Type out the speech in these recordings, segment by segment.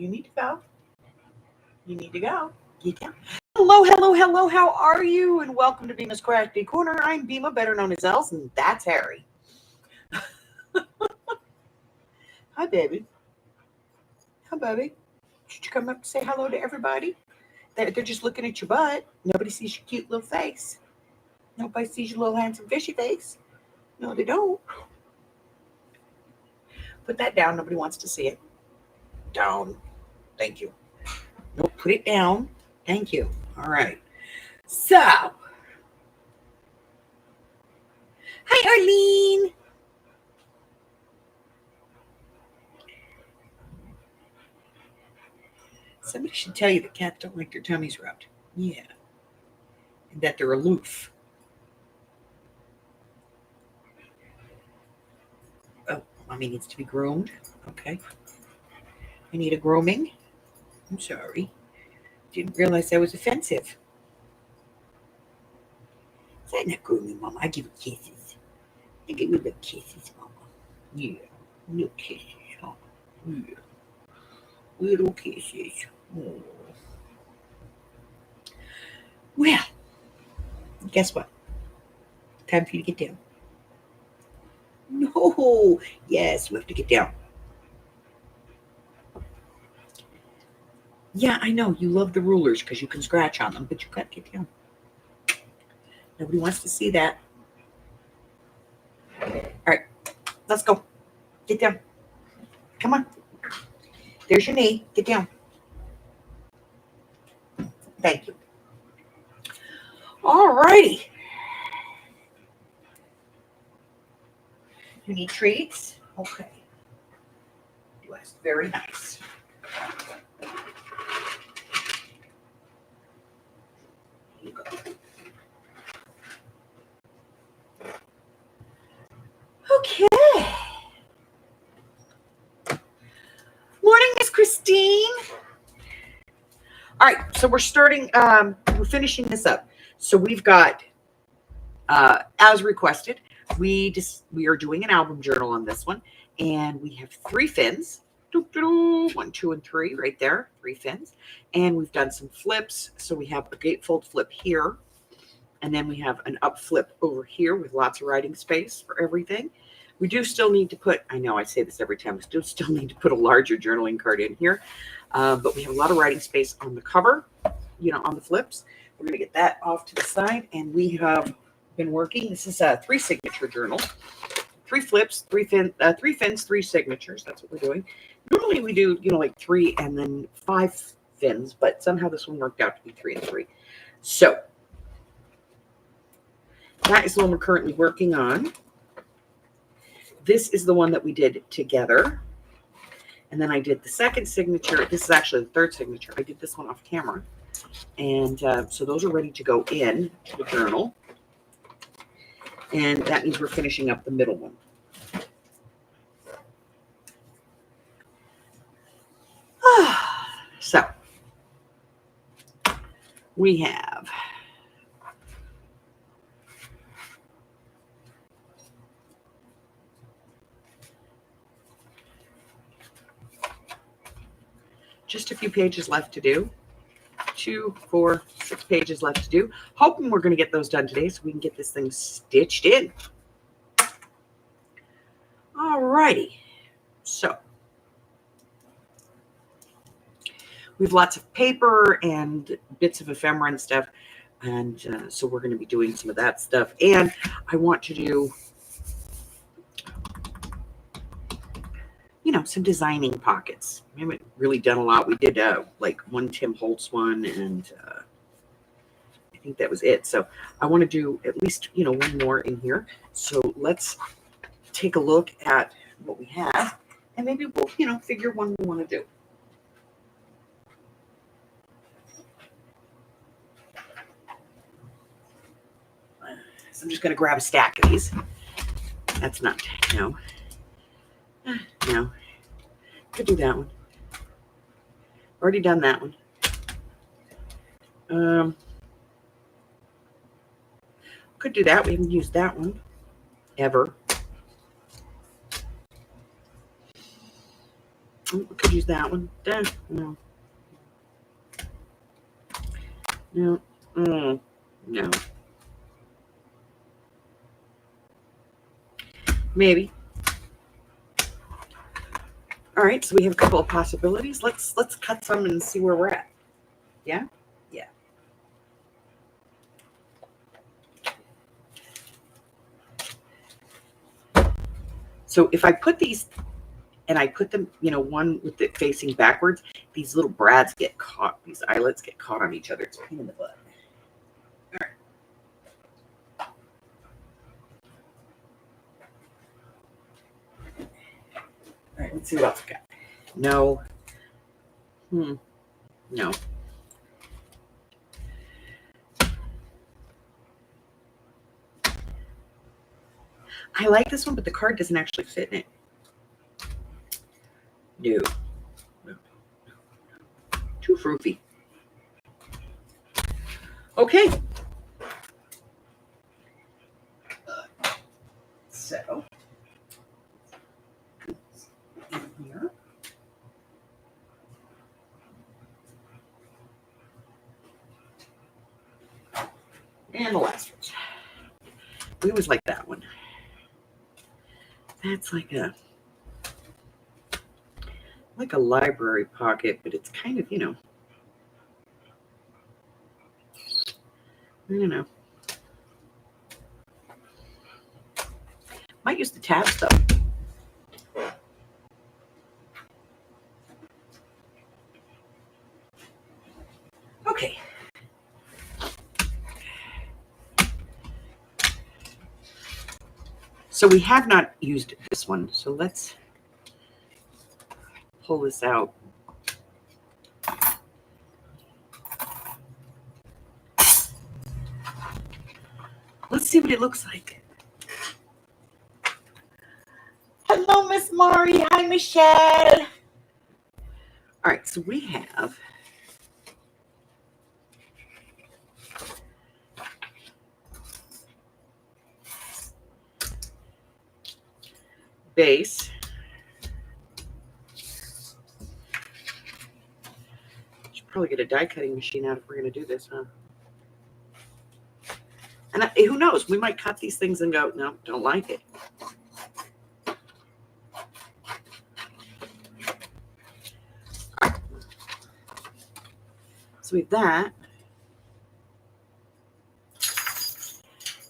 You need to go. You need to go. Get down. Hello, hello, hello. How are you? And welcome to Bima's Crafty Corner. I'm Bima, better known as Els, and that's Harry. Hi, baby. Hi, baby. Should you come up and say hello to everybody? They're just looking at your butt. Nobody sees your cute little face. Nobody sees your little handsome fishy face. No, they don't. Put that down. Nobody wants to see it. Down. Thank you. No, put it down. Thank you. All right. So, hi, Arlene. Somebody should tell you that cats don't like their tummies rubbed. Yeah. And that they're aloof. Oh, mommy needs to be groomed. Okay. I need a grooming. I'm sorry. Didn't realize that was offensive. Is that not grooming, Mama? I give her kisses. I give her the kisses, Mama. Yeah. Little kisses, huh? Yeah. Little kisses. Oh. Well, guess what? Time for you to get down. No. Yes, we have to get down. Yeah, I know. You love the rulers because you can scratch on them, but you got to get down. Nobody wants to see that. All right, let's go. Get down. Come on. There's your knee. Get down. Thank you. All righty. You need treats? Okay. That's very nice. Here you go. Okay. Morning, Miss Christine. All right, so we're starting, we're finishing this up. So we've got, as requested, we are doing an album journal on this one, and we have 3 fins. 1, 2, and 3 right there, 3 fins. And we've done some flips. So we have a gatefold flip here, and then we have an up flip over here with lots of writing space for everything. We do still need to put, I know I say this every time, we do still need to put a larger journaling card in here. But we have a lot of writing space on the cover, on the flips. We're going to get that off to the side. And we have been working. This is a 3 signature journal. 3 flips, 3 fins, 3 signatures. That's what we're doing. Normally we do, like 3 and then 5 fins, but somehow this one worked out to be 3 and 3. So that is the one we're currently working on. This is the one that we did together. And then I did the second signature. This is actually the 3rd signature. I did this one off camera. And so those are ready to go in to the journal. And that means we're finishing up the middle one. So we have just a few pages left to do. 2, 4, 6 pages left to do. Hoping we're going to get those done today so we can get this thing stitched in. All righty. So we have lots of paper and bits of ephemera and stuff. And so we're going to be doing some of that stuff. And I want to do, some designing pockets. We haven't really done a lot. We did like one Tim Holtz one, and I think that was it. So I want to do at least, one more in here. So let's take a look at what we have, and maybe we'll, figure one we want to do. So I'm just going to grab a stack of these. That's not, no. Could do that one. Already done that one. Could do that. We haven't used that one ever. We could use that one. No. No. No. Maybe. All right, so we have a couple of possibilities. Let's cut some and see where we're at. Yeah? Yeah. So if I put these and I put them, one with it facing backwards, these little brads get caught, these eyelets get caught on each other. It's a pain in the butt. All right. All right, let's see what else we got. No. No. I like this one, but the card doesn't actually fit in it. No. Too froofy. Okay. So, here. And the last one. We always like that one. That's like a library pocket, but it's kind of, I don't know. Might use the tabs though. Okay. So we have not used this one. So let's pull this out. Let's see what it looks like. Hello, Miss Mari. Hi, Michelle. All right, so we have base. Should probably get a die cutting machine out if we're going to do this, huh? And who knows? We might cut these things and go, no, don't like it. Right. So we have that.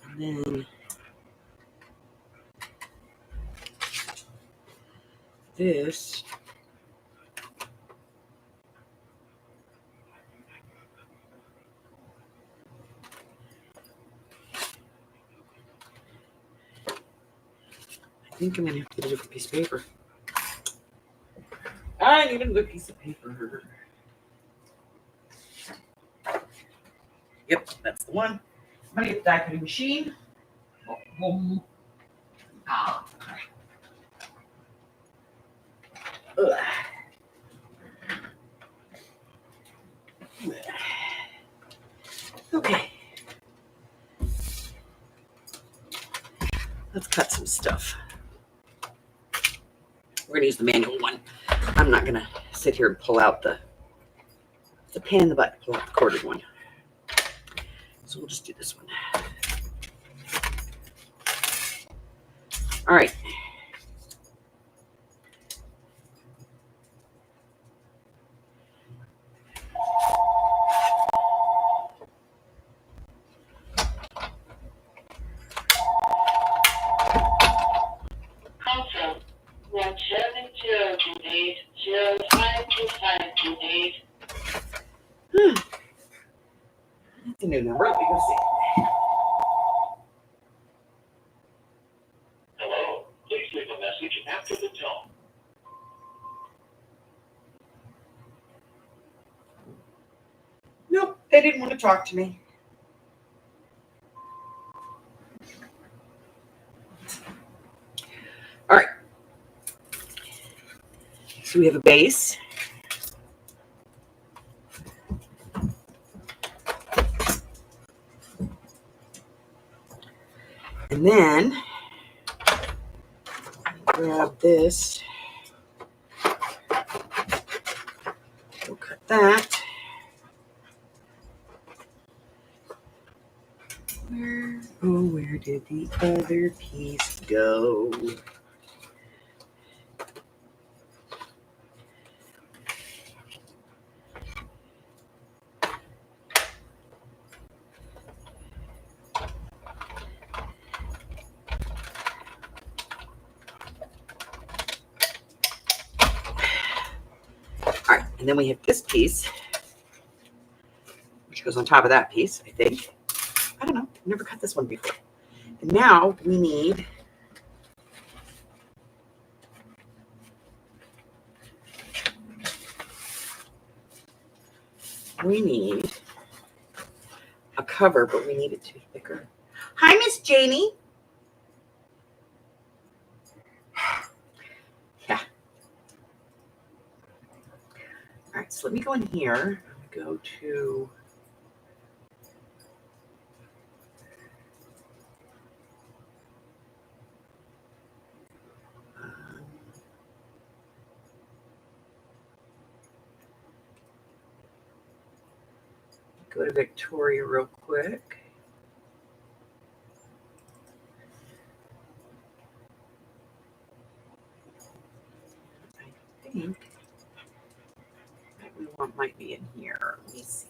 And then this. I think I'm going to have to get a different piece of paper. I need another piece of paper. Yep, that's the one. I'm going to get the die cutting machine. Okay. Let's cut some stuff. We're going to use the manual one. I'm not going to sit here and pull out the pain in the butt, pull out the corded one. So we'll just do this one. All right. That's a new number. Let me go see. Hello, please leave a message after the tone. Nope, they didn't want to talk to me. All right. So we have a base. And then grab this. that. Where did the other piece go? All right, and then we have this piece, which goes on top of that piece, I think. I don't know. I've never cut this one before. And now we need a cover, but we need it to be thicker. Hi, Miss Janie. Yeah. All right, so let me go in here. Go to go to Victoria real quick. I think what we want might be in here. Let me see.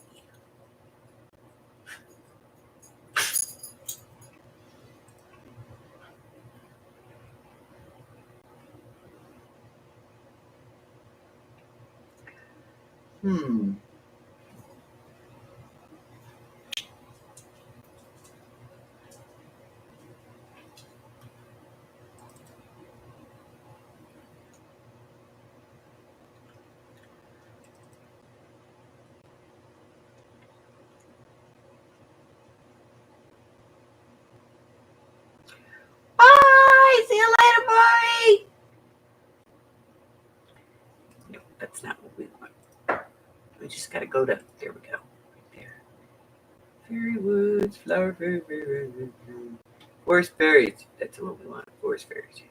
Bye. See you later, bye. No, that's not what we want. We just got to go to, there we go. Right there. Fairy woods, flower fairy, forest fairies. That's what we want. Forest fairies.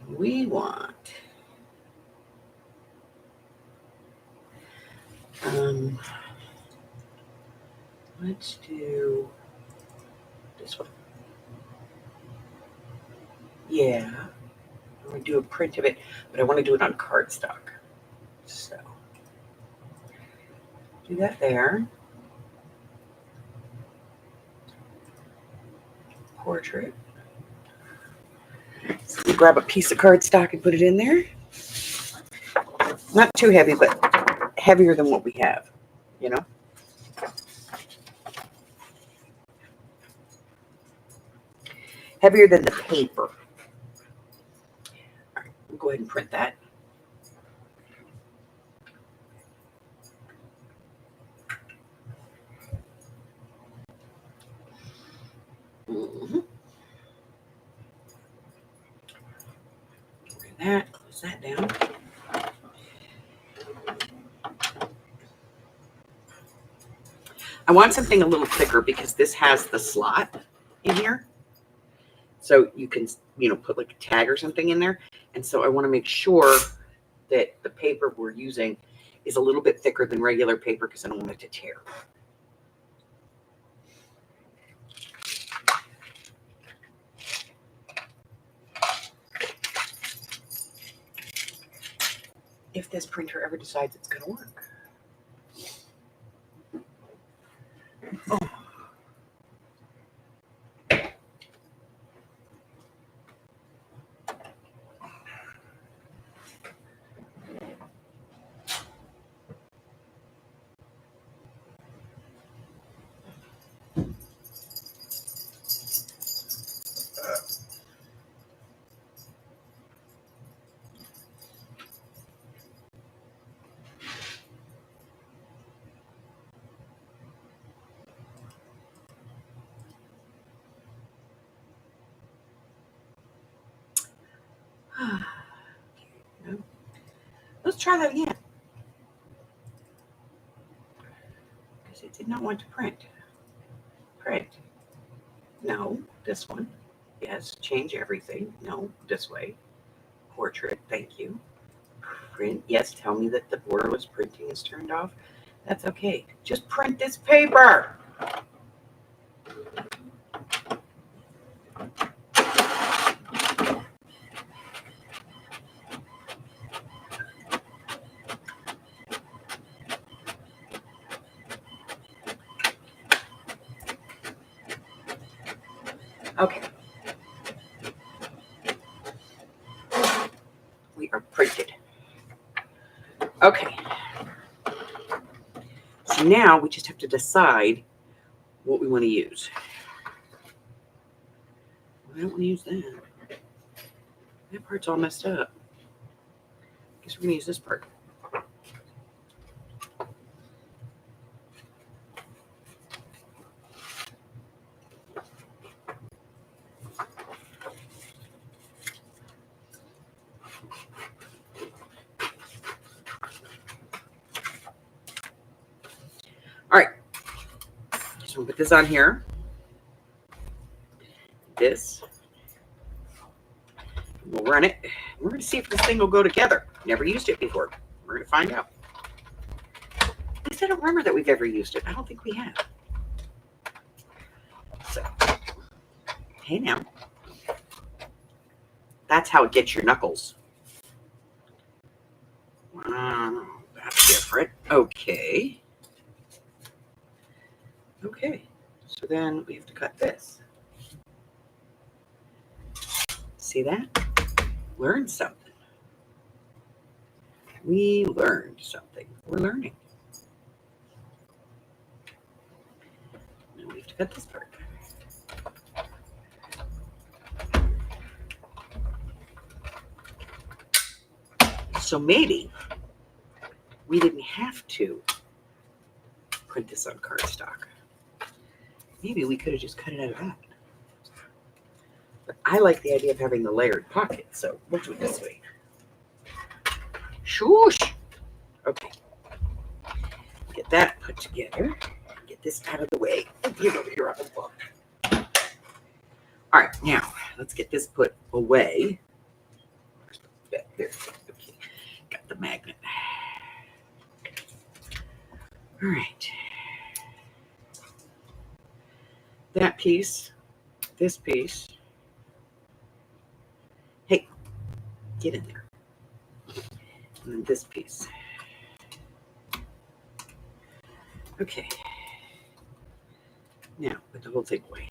We want let's do this one. Yeah, I'm going to do a print of it, but I want to do it on cardstock. So do that there. Portrait. So you grab a piece of cardstock and put it in there. Not too heavy, but heavier than what we have, you know? Heavier than the paper. All right, we'll go ahead and print that. Mm-hmm. Look at that. Close that down. I want something a little thicker because this has the slot in here. So you can, put like a tag or something in there. And so I want to make sure that the paper we're using is a little bit thicker than regular paper because I don't want it to tear. If this printer ever decides it's going to work. Oh. Let's try that again. Because it did not want to print. Print. No, this one. Yes, change everything. No, this way. Portrait, thank you. Print, yes, tell me that the borderless printing is turned off. That's okay. Just print this paper. Okay. We are printed. Okay. So now we just have to decide what we want to use. I don't want to use that. That part's all messed up. Guess we're going to use this part. All right. So we'll put this on here. This. We'll run it. We're going to see if this thing will go together. Never used it before. We're going to find out. At least I don't remember that we've ever used it. I don't think we have. So, hey now. That's how it gets your knuckles. That's different. Okay. Okay. So then we have to cut this. See that? Learn something. We learned something. We're learning. Now we have to cut this part. So maybe we didn't have to print this on cardstock. Maybe we could have just cut it out of that. But I like the idea of having the layered pocket, so we'll do it this way. Shoosh! Okay. Get that put together. Get this out of the way. Get over here on the book. All right, now let's get this put away. There. Okay. Got the magnet. All right. That piece, this piece. Hey, get in there. And then this piece. Okay. Now, put the whole thing away.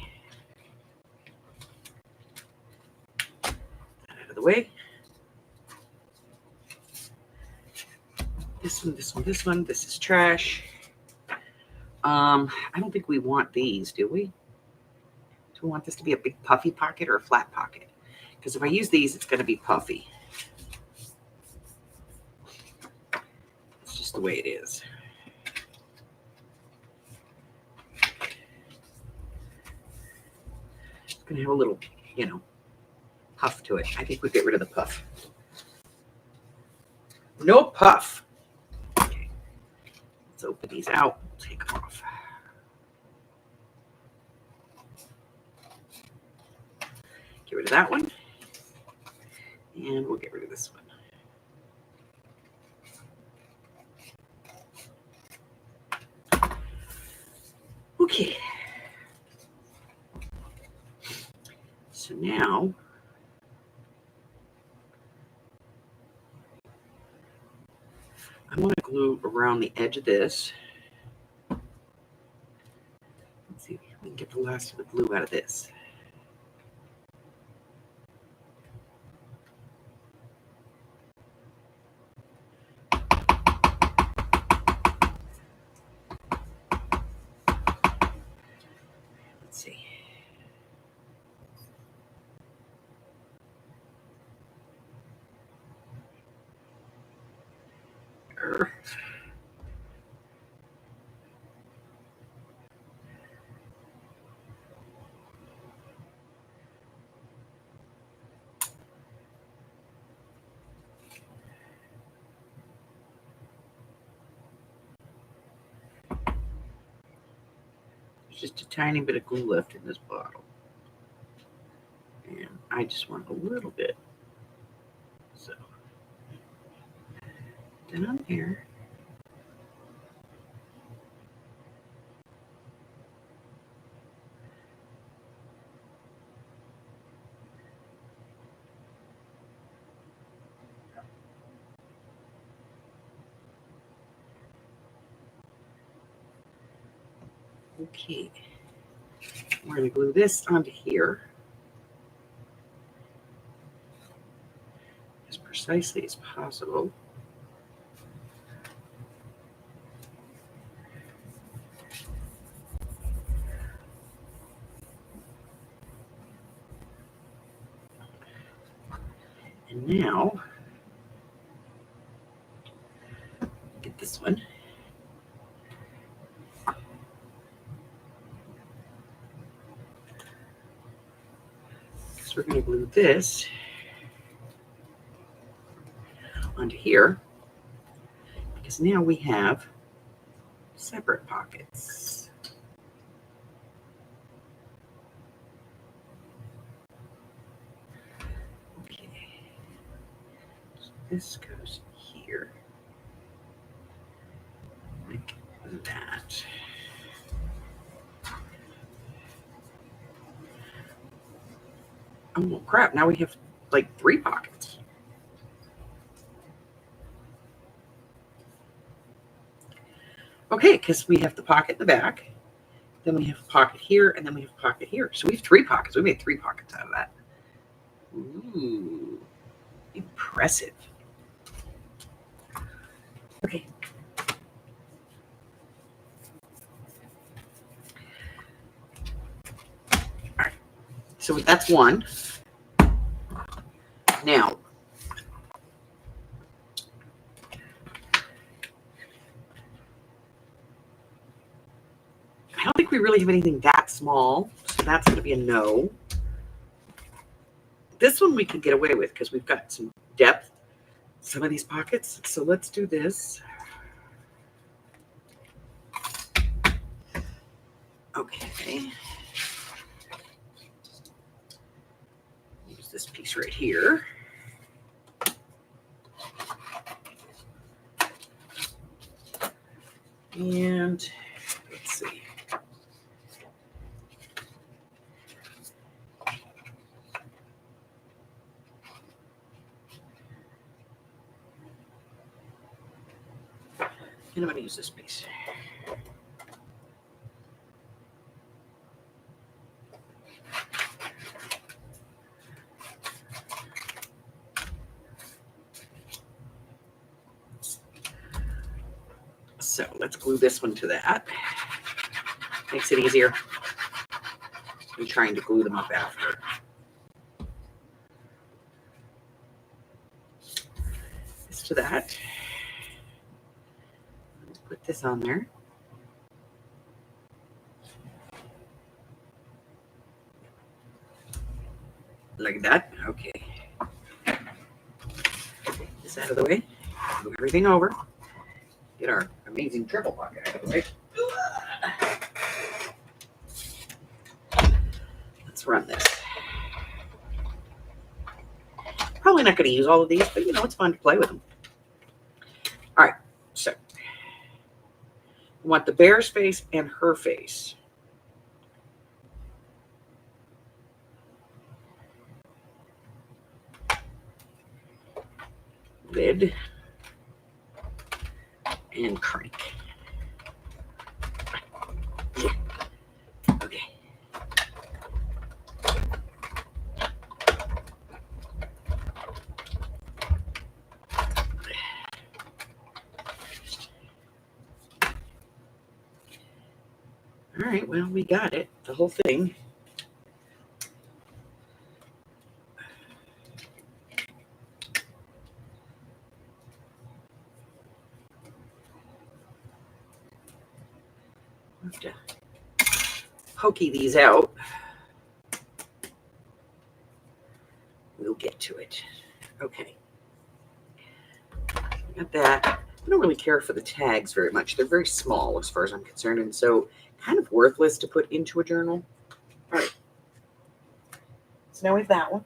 That out of the way. This one, this one, this one. This is trash. I don't think we want these, do we? Do we want this to be a big puffy pocket or a flat pocket? Because if I use these, it's going to be puffy. It's just the way it is. It's going to have a little, puff to it. I think we get rid of the puff. No puff. Okay. Let's open these out. Take them off. Get rid of that one. And we'll get rid of this one. Okay. So now I want to glue around the edge of this. Let's see if we can get the last of the glue out of this. Let's see. There's just a tiny bit of glue left in this bottle. And I just want a little bit. So, then on here. Okay, we're going to glue this onto here as precisely as possible. And now, get this one. So we're going to glue this onto here because now we have separate pockets. Okay, so this goes here like that. Oh well, crap, now we have like 3 pockets. Okay, because we have the pocket in the back, then we have a pocket here, and then we have a pocket here. So we have 3 pockets. We made 3 pockets out of that. Ooh, impressive. Okay. All right. So that's one. Now, I don't think we really have anything that small, so that's going to be a no. This one we can get away with because we've got some depth, some of these pockets. So let's do this. Okay. Use this piece right here. And let's see. And I'm going to use this piece. So let's glue this one to that. Makes it easier than trying to glue them up after. This to that. Let's put this on there. Like that. Okay. Get this out of the way. Move everything over. Get our amazing triple pocket out of the way. Let's run this. Probably not going to use all of these, but you know, it's fun to play with them. All right, so I want the bear's face and her face. Lid and crank. Okay. All right, well, we got it, the whole thing. I have to pokey these out. We'll get to it. Okay. Got that. I don't really care for the tags very much. They're very small as far as I'm concerned, and so kind of worthless to put into a journal. All right. So now we have that one.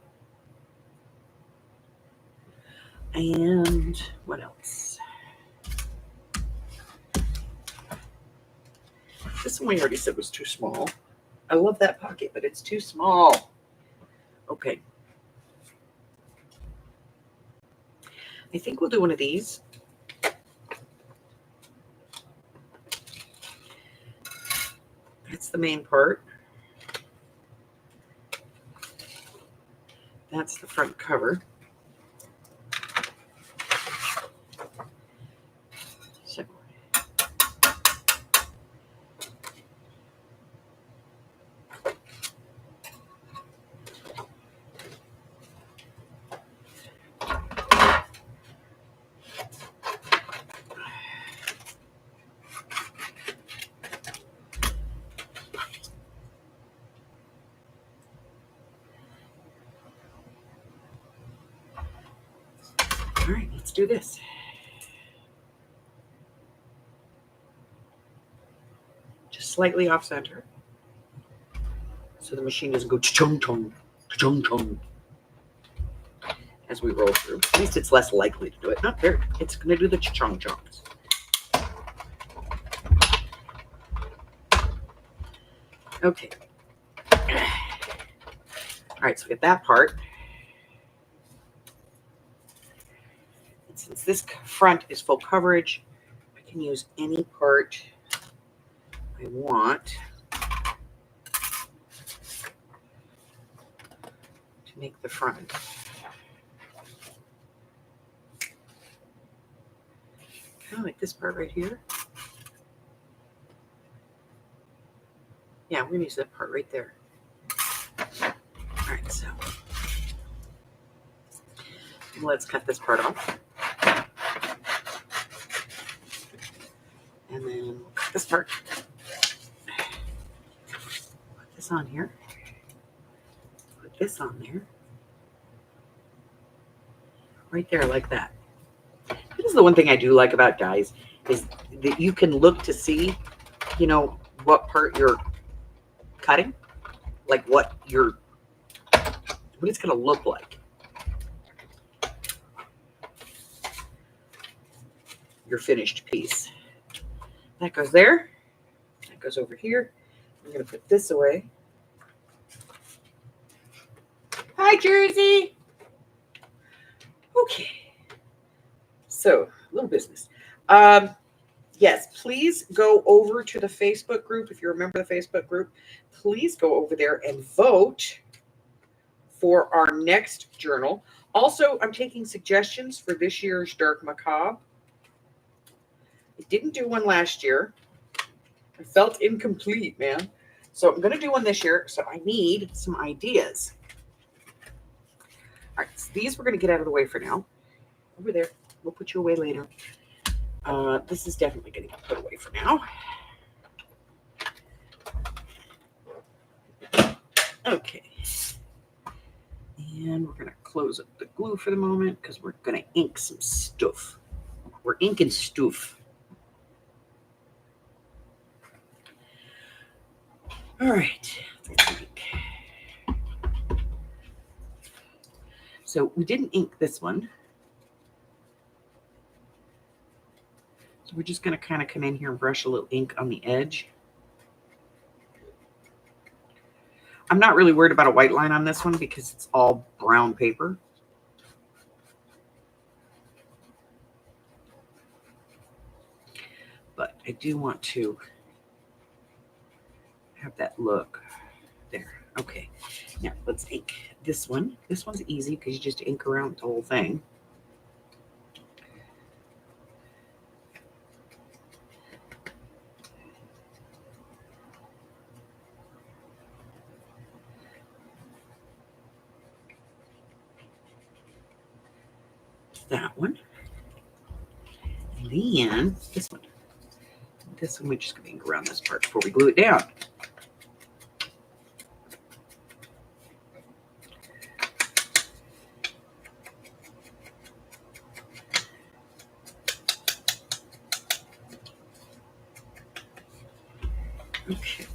And what else? This one we already said was too small. I love that pocket, but it's too small. Okay. I think we'll do one of these. That's the main part. That's the front cover. So, all right, let's do this. Just slightly off center. So the machine doesn't go chung-chung, chung-chung as we roll through. At least it's less likely to do it. Not very. It's going to do the chung-chungs. Okay. All right, so we get that part. And since this front is full coverage, I can use any part I want to make the front. Kind of like this part right here. Yeah, we're going to use that part right there. All right, so let's cut this part off. And then we'll cut this part. Put this on here. Put this on there. Right there, like that. This is the one thing I do like about dies, is that you can look to see, you know, what part you're cutting, like what it's going to look like. Your finished piece. That goes there. That goes over here. I'm going to put this away. Hi, Jersey. Okay. So, little business. Yes, please go over to the Facebook group. If you remember the Facebook group, please go over there and vote for our next journal. Also, I'm taking suggestions for this year's Dark Macabre. I didn't do one last year. I felt incomplete, man. So I'm going to do one this year. So I need some ideas. All right, so these we're going to get out of the way for now. Over there. We'll put you away later. This is definitely going to get put away for now. Okay. And we're going to close up the glue for the moment because we're going to ink some stuff. We're inking stuff. All right. So we didn't ink this one. So we're just going to kind of come in here and brush a little ink on the edge. I'm not really worried about a white line on this one because it's all brown paper. But I do want to have that look there. Okay, now let's ink this one. This one's easy because you just ink around the whole thing. That one. And then this one. This one we're just going to ink around this part before we glue it down. Okay.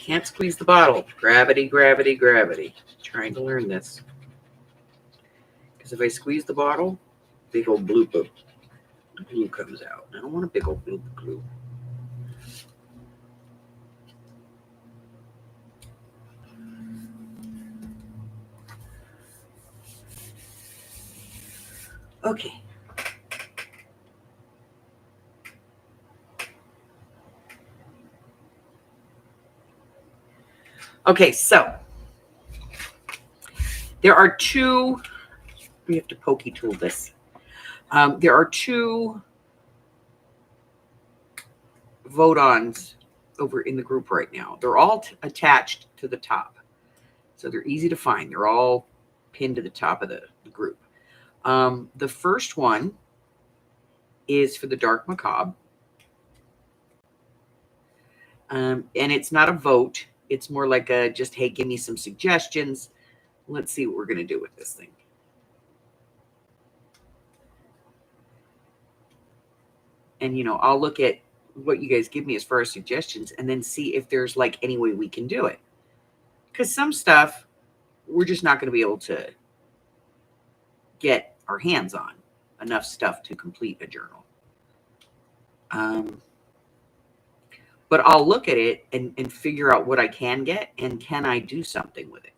Can't squeeze the bottle. Gravity, gravity, gravity. Trying to learn this. Because if I squeeze the bottle, big old glue comes out. I don't want a big old glue. Okay. Okay, so there are two, we have to pokey tool this. There are two vote-ons over in the group right now. They're all attached to the top. So they're easy to find. They're all pinned to the top of the group. The first one is for the Dark Macabre. And it's not a vote. It's more like a just, hey, give me some suggestions. Let's see what we're going to do with this thing. And, you know, I'll look at what you guys give me as far as suggestions and then see if there's like any way we can do it. Because some stuff we're just not going to be able to get our hands on enough stuff to complete a journal. But I'll look at it and figure out what I can get and can I do something with it.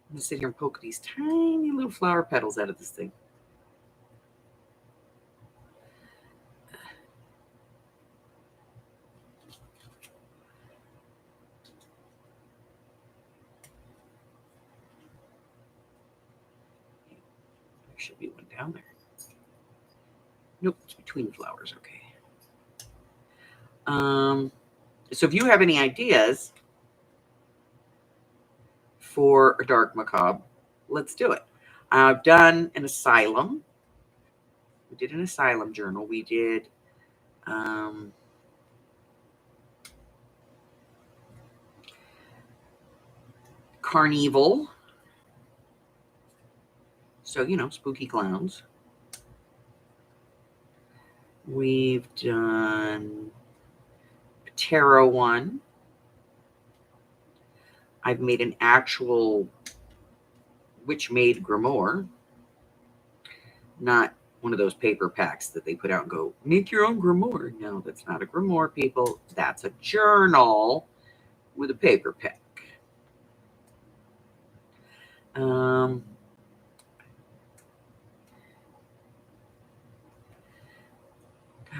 I'm going to sit here and poke these tiny little flower petals out of this thing. There should be one down there. Nope, it's between flowers. Okay. So if you have any ideas for a Dark Macabre, let's do it. I've done an asylum. We did an asylum journal. We did Carnival. So, you know, spooky clowns. We've done a tarot one. I've made an actual witch-made grimoire. Not one of those paper packs that they put out and go, make your own grimoire. No, that's not a grimoire, people. That's a journal with a paper pack. God,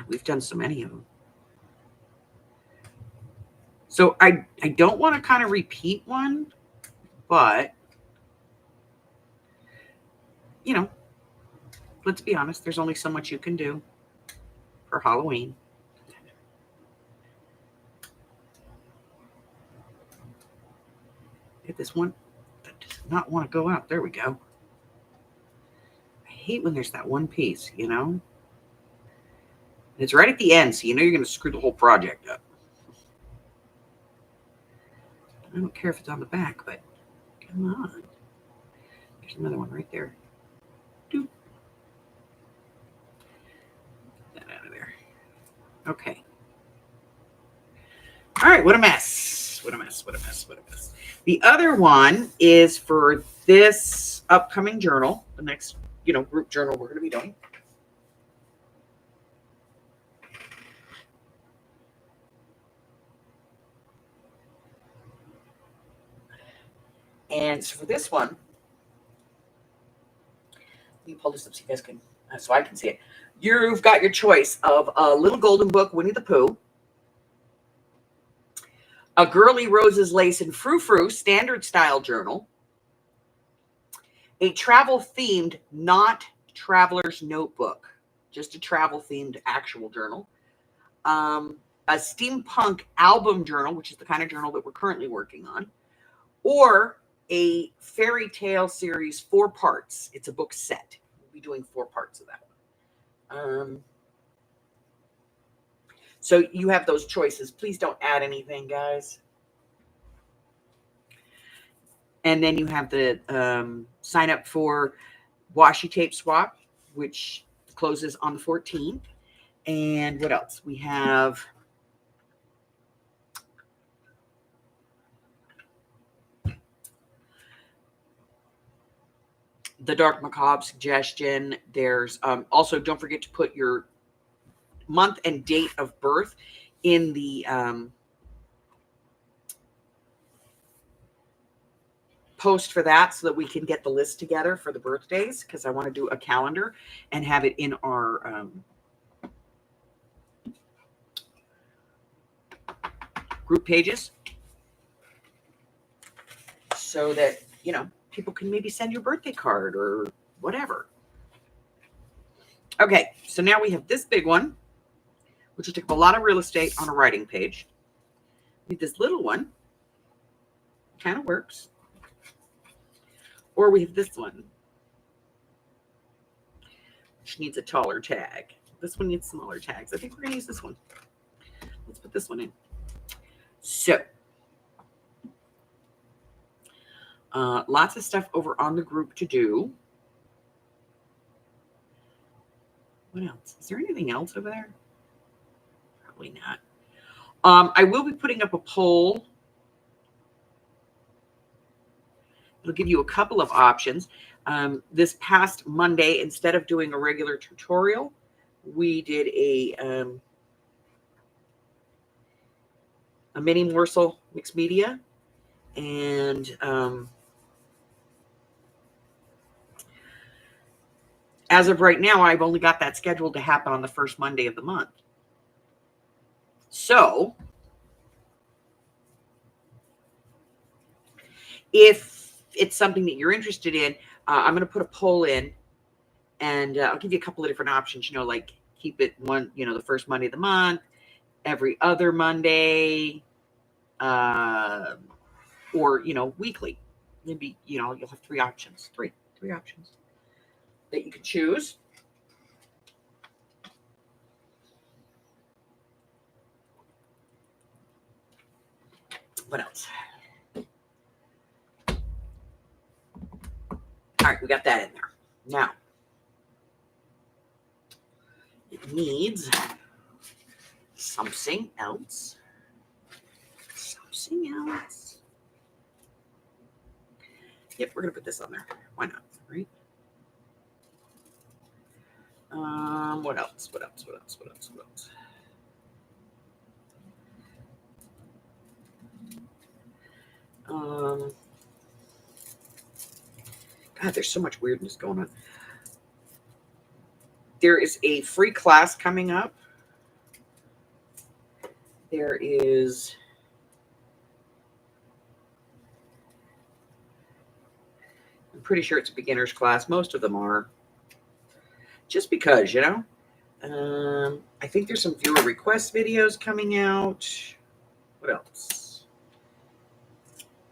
we've done so many of them. So I don't want to kind of repeat one, but, you know, let's be honest, there's only so much you can do for Halloween. Get this one that does not want to go out. There we go. I hate when there's that one piece, you know? It's right at the end, so you know you're going to screw the whole project up. I don't care if it's on the back, but come on. There's another one right there. Doop. Get that out of there. Okay. All right, what a mess. What a mess, what a mess, what a mess. The other one is for this upcoming journal, the next, you know, group journal we're going to be doing. And so for this one, let me pull this up so you guys can, so I can see it. You've got your choice of a Little Golden Book, Winnie the Pooh, a Girly Roses, Lace, and Frou Frou standard style journal, a travel themed, not traveler's notebook, just a travel themed actual journal, a steampunk album journal, which is the kind of journal that we're currently working on, or a fairy tale series, 4 parts. It's a book set. We'll be doing 4 parts of that one. So you have those choices. Please don't add anything, guys. And then you have the sign up for washi tape swap, which closes on the 14th. And what else? We have the Dark Macabre suggestion. There's also, don't forget to put your month and date of birth in the post for that, so that we can get the list together for the birthdays, because I want to do a calendar and have it in our group pages, so that, you know, people can maybe send you a birthday card or whatever. Okay, so now we have this big one, which will take up a lot of real estate on a writing page. We have this little one, kind of works. Or we have this one, which needs a taller tag. This one needs smaller tags. I think we're going to use this one. Let's put this one in. So, lots of stuff over on the group to do. What else? Is there anything else over there? Probably not. I will be putting up a poll. It'll give you a couple of options. This past Monday, instead of doing a regular tutorial, we did a mini morsel mixed media. And as of right now, I've only got that scheduled to happen on the first Monday of the month. So if it's something that you're interested in, I'm going to put a poll in, and I'll give you a couple of different options, you know, like keep it one, you know, the first Monday of the month, every other Monday, or, you know, weekly. Maybe, you know, you'll have three options that you can choose. What else? All right, we got that in there. Now, it needs something else. Yep, we're going to put this on there. Why not, right? What else? God, there's so much weirdness going on. There is a free class coming up. There is I'm pretty sure it's a beginner's class. Most of them are. Just because, you know. I think there's some viewer request videos coming out. What else?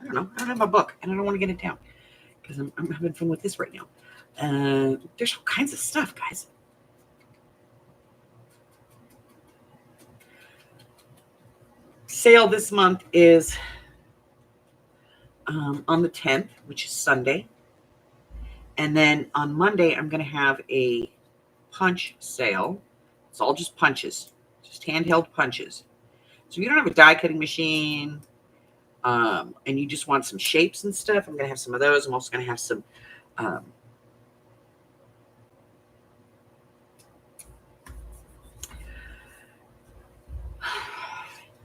I don't know. I don't have my book, and I don't want to get it down because I'm having fun with this right now. There's all kinds of stuff, guys. Sale this month is on the 10th, which is Sunday. And then on Monday, I'm going to have a punch sale. It's all just punches, just handheld punches. So if you don't have a die cutting machine, and you just want some shapes and stuff, I'm going to have some of those. I'm also going to have some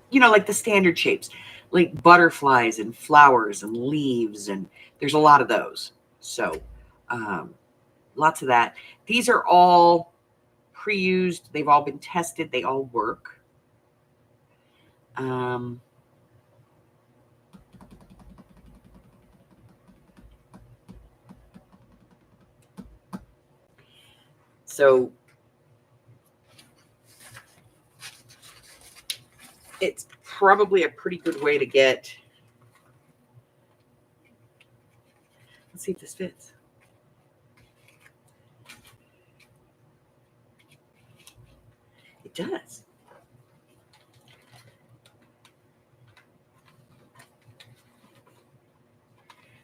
you know, like the standard shapes, like butterflies and flowers and leaves, and there's a lot of those. So lots of that. These are all pre-used. They've all been tested. They all work. So it's probably a pretty good way to get. Let's see if this fits. It does.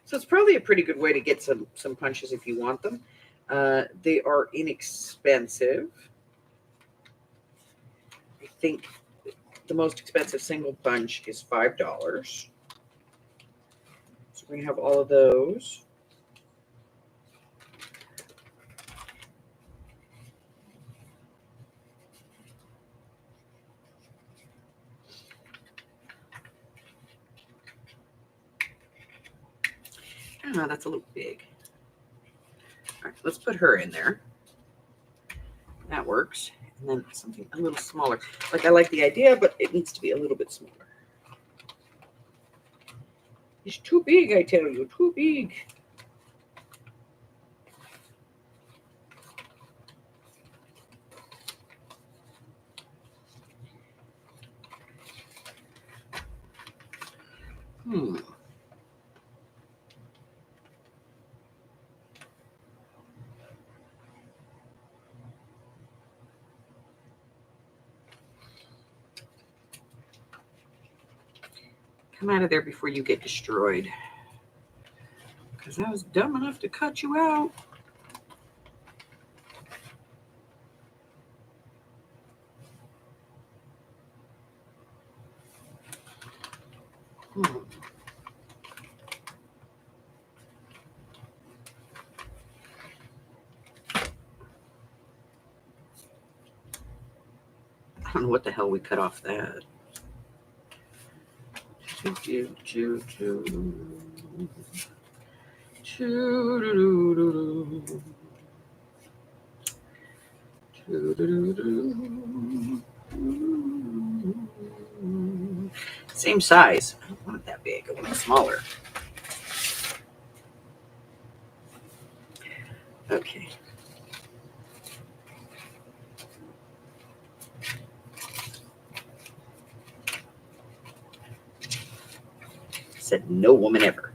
So it's probably a pretty good way to get some punches if you want them. They are inexpensive. I think the most expensive single punch is $5. So we're going to have all of those. Oh, that's a little big. All right, let's put her in there. That works. And then something a little smaller. Like, I like the idea, but it needs to be a little bit smaller. It's too big, I tell you, too big. Come out of there before you get destroyed. Because I was dumb enough to cut you out. I don't know what the hell we cut off that. Same size. I don't want it that big. I want it smaller. Okay. Said no woman ever.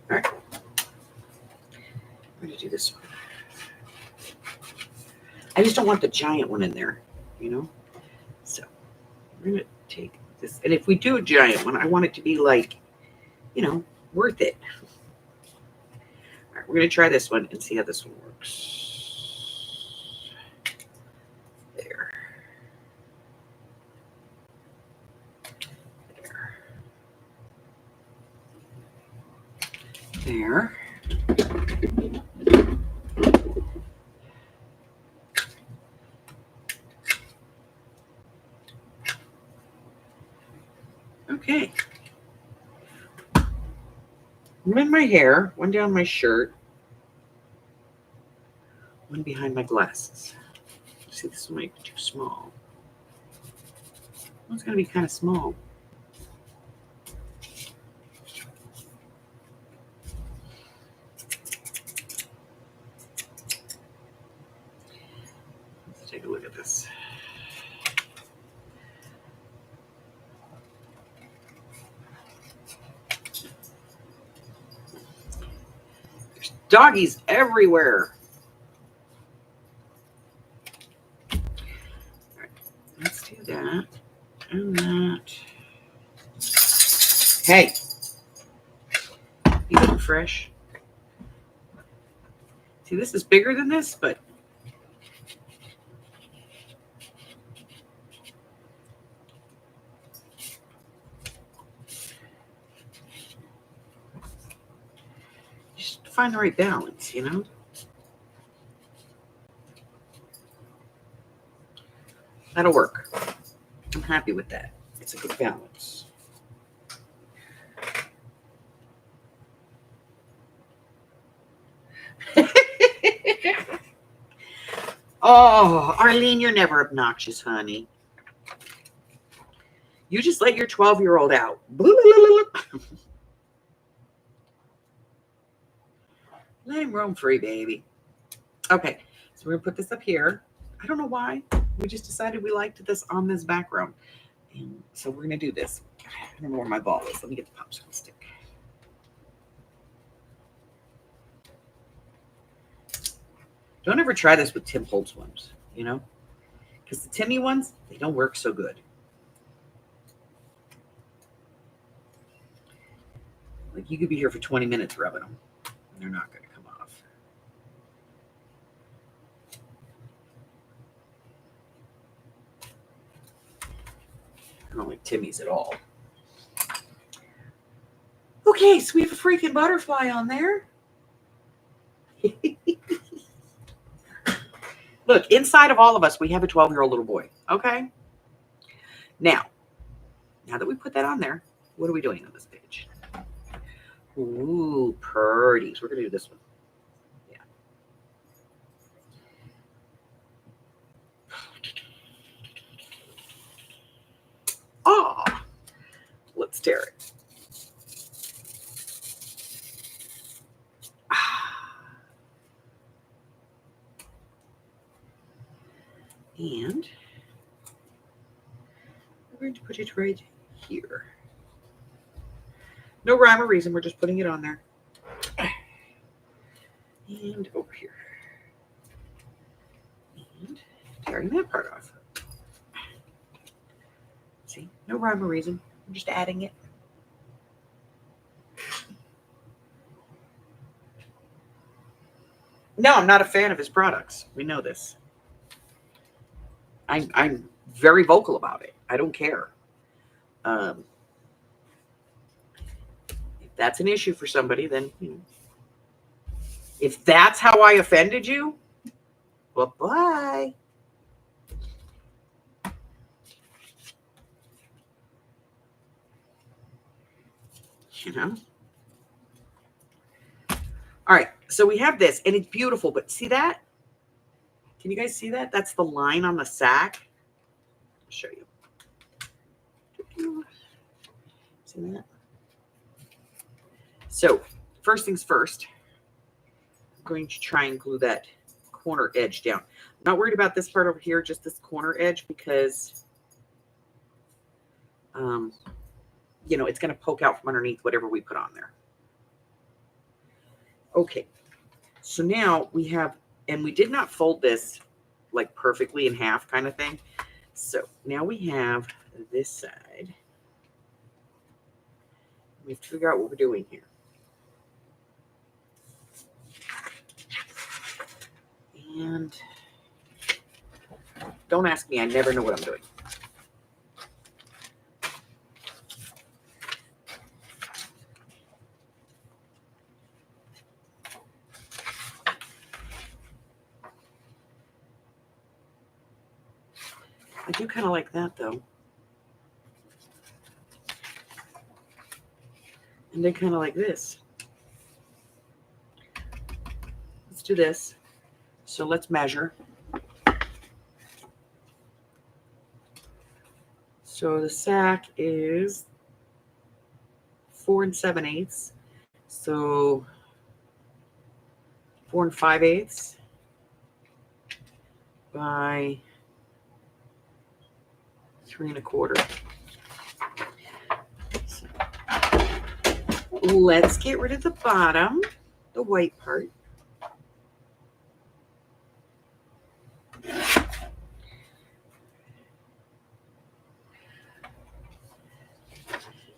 All right. I'm going to do this one. I just don't want the giant one in there, you know? So we're going to take this. And if we do a giant one, I want it to be like, you know, worth it. All right, we're going to try this one and see how this one works. There. There. Okay. One in my hair, one down my shirt, one behind my glasses. See, this one might be too small. It's going to be kind of small. Let's take a look at this. There's doggies everywhere. All right, let's do that and that. Hey, you look fresh. See, this is bigger than this, but just find the right balance, you know? That'll work. I'm happy with that. It's a good balance. Oh, Arlene, you're never obnoxious, honey. You just let your 12-year-old out. Let him roam free, baby. Okay, so we're going to put this up here. I don't know why. We just decided we liked this on this background. And so we're going to do this. I don't know where my ball is. Let me get the popsicle stick. Don't ever try this with Tim Holtz ones, you know? Because the Timmy ones, they don't work so good. Like you could be here for 20 minutes rubbing them. And they're not going to come off. I don't like Timmy's at all. Okay, so we have a freaking butterfly on there. Look, inside of all of us, we have a 12-year-old little boy. Okay? Now that we put that on there, what are we doing on this page? Ooh, purdies. We're going to do this one. Yeah. Oh, let's tear it. And we're going to put it right here. No rhyme or reason. We're just putting it on there. And over here. And tearing that part off. See, no rhyme or reason. I'm just adding it. No, I'm not a fan of his products. We know this. I'm very vocal about it. I don't care. If that's an issue for somebody, then, you know. If that's how I offended you, well, bye. You know? All right, so we have this, and it's beautiful, but see that? Can you guys see that? That's the line on the sack. I'll show you. See that? So, first things first, I'm going to try and glue that corner edge down. I'm not worried about this part over here, just this corner edge, because, you know, it's going to poke out from underneath whatever we put on there. Okay, so now we have, and we did not fold this like perfectly in half kind of thing. So now we have this side. We have to figure out what we're doing here. And don't ask me, I never know what I'm doing. I do kind of like that though. And then kind of like this. Let's do this. So let's measure. So the sack is 4 7/8. So 4 5/8 by 3 1/4. So let's get rid of the bottom, the white part.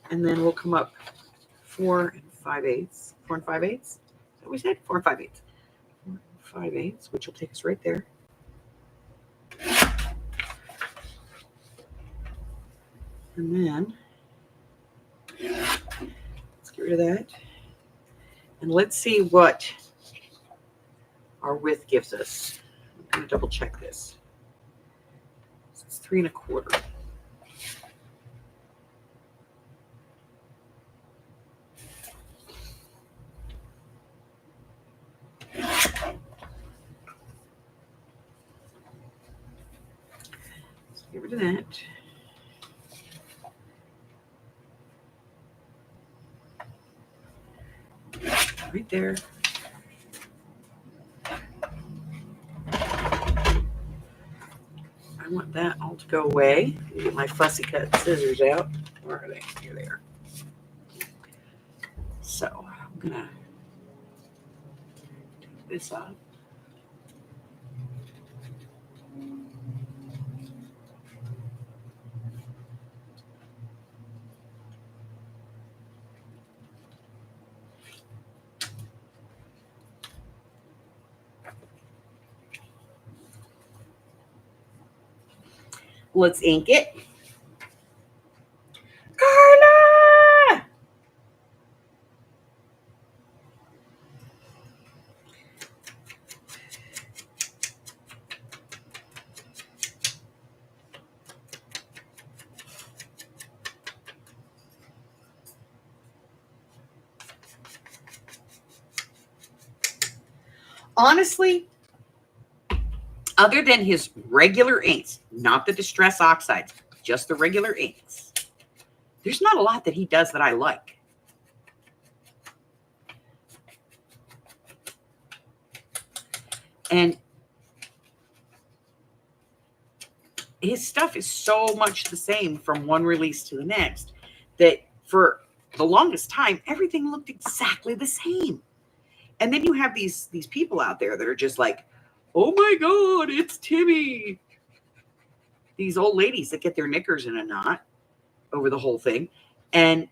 And then we'll come up 4 5/8. 4 5/8. Is that what we said? 4 5/8. 4 5/8, which will take us right there. And then let's get rid of that. And let's see what our width gives us. I'm going to double check this. So it's 3 1/4. Let's get rid of that. Right there. I want that all to go away. Get my fussy cut scissors out. Where are they? Here they are. So I'm gonna take this off. Let's ink it. Carla! Honestly, other than his regular inks, not the Distress Oxides, just the regular inks, there's not a lot that he does that I like. And his stuff is so much the same from one release to the next that for the longest time, everything looked exactly the same. And then you have these people out there that are just like, oh my God, it's Timmy. These old ladies that get their knickers in a knot over the whole thing. And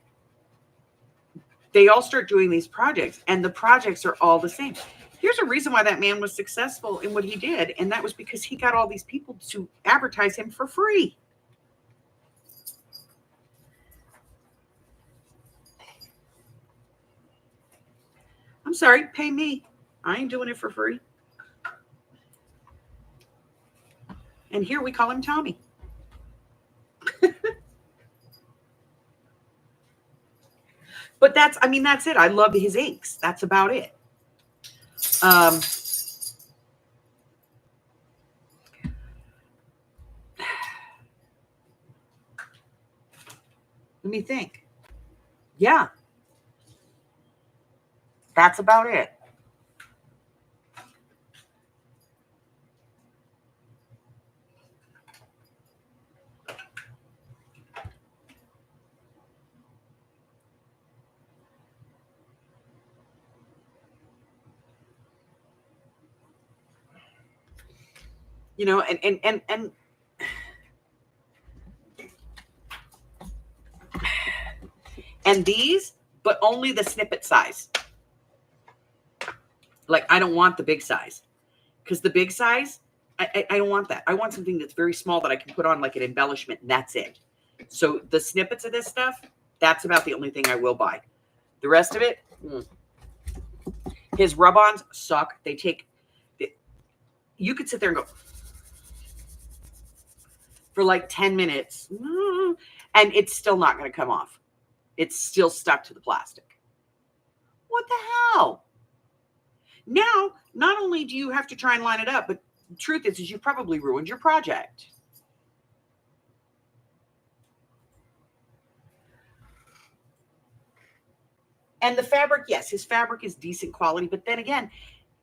they all start doing these projects, and the projects are all the same. Here's a reason why that man was successful in what he did, and that was because he got all these people to advertise him for free. I'm sorry, pay me. I ain't doing it for free. And here we call him Tommy. But that's it. I love his inks. That's about it. Let me think. Yeah. That's about it. You know, and these, but only the snippet size. Like, I don't want the big size, because the big size, I don't want that. I want something that's very small that I can put on like an embellishment, and that's it. So the snippets of this stuff, that's about the only thing I will buy. The rest of it, his rub-ons suck. They take, you could sit there and go for like 10 minutes, and it's still not going to come off. It's still stuck to the plastic. What the hell? Now, not only do you have to try and line it up, but the truth is you probably ruined your project. And the fabric, yes, his fabric is decent quality, but then again,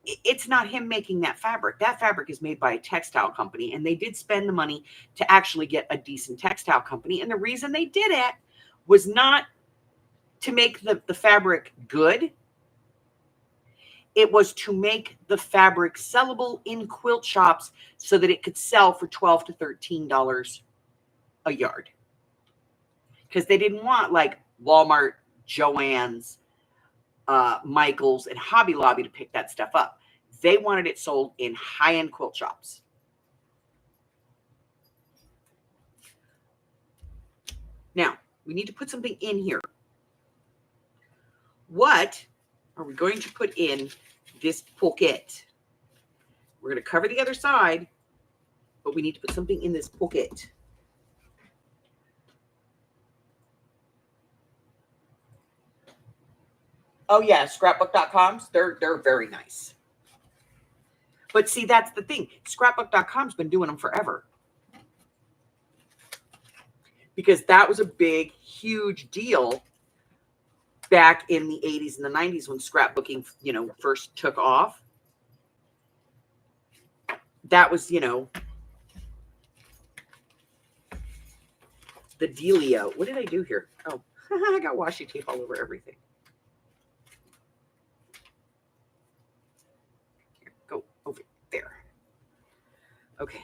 it's not him making that fabric. That fabric is made by a textile company, and they did spend the money to actually get a decent textile company. And the reason they did it was not to make the fabric good. It was to make the fabric sellable in quilt shops so that it could sell for $12 to $13 a yard. Because they didn't want like Walmart, Joann's, Michael's, and Hobby Lobby to pick that stuff up. They wanted it sold in high-end quilt shops. Now, we need to put something in here. What are we going to put in this pocket? We're going to cover the other side, but we need to put something in this pocket. Oh yeah, scrapbook.coms, they're very nice. But see, that's the thing. Scrapbook.com's been doing them forever. Because that was a big, huge deal back in the 80s and the 90s when scrapbooking, first took off. That was, the dealio. What did I do here? Oh, I got washi tape all over everything. Here, go over there. Okay.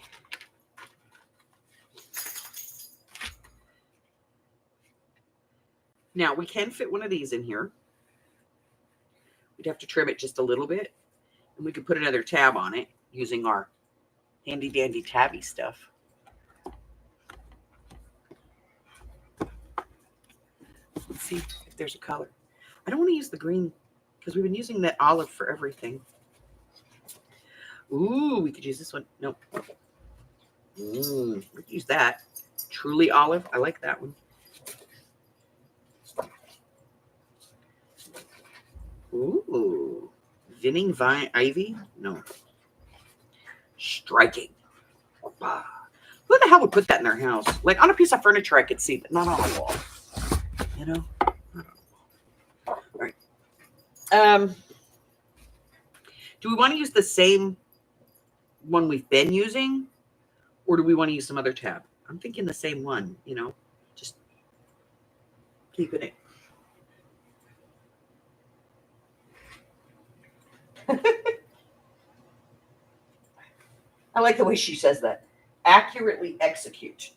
Now, we can fit one of these in here. We'd have to trim it just a little bit. And we could put another tab on it using our handy-dandy tabby stuff. see if there's a color. I don't want to use the green because we've been using that olive for everything. Ooh, we could use this one. Nope. We could use that. Truly olive. I like that one. Ooh. Vinning Vine Ivy? No. Striking. Wow. Who the hell would put that in their house? Like on a piece of furniture I could see, but not on a wall. You know? All right. Do we want to use the same one we've been using? Or do we want to use some other tab? I'm thinking the same one, you know, just keeping it. I like the way she says that. Accurately execute.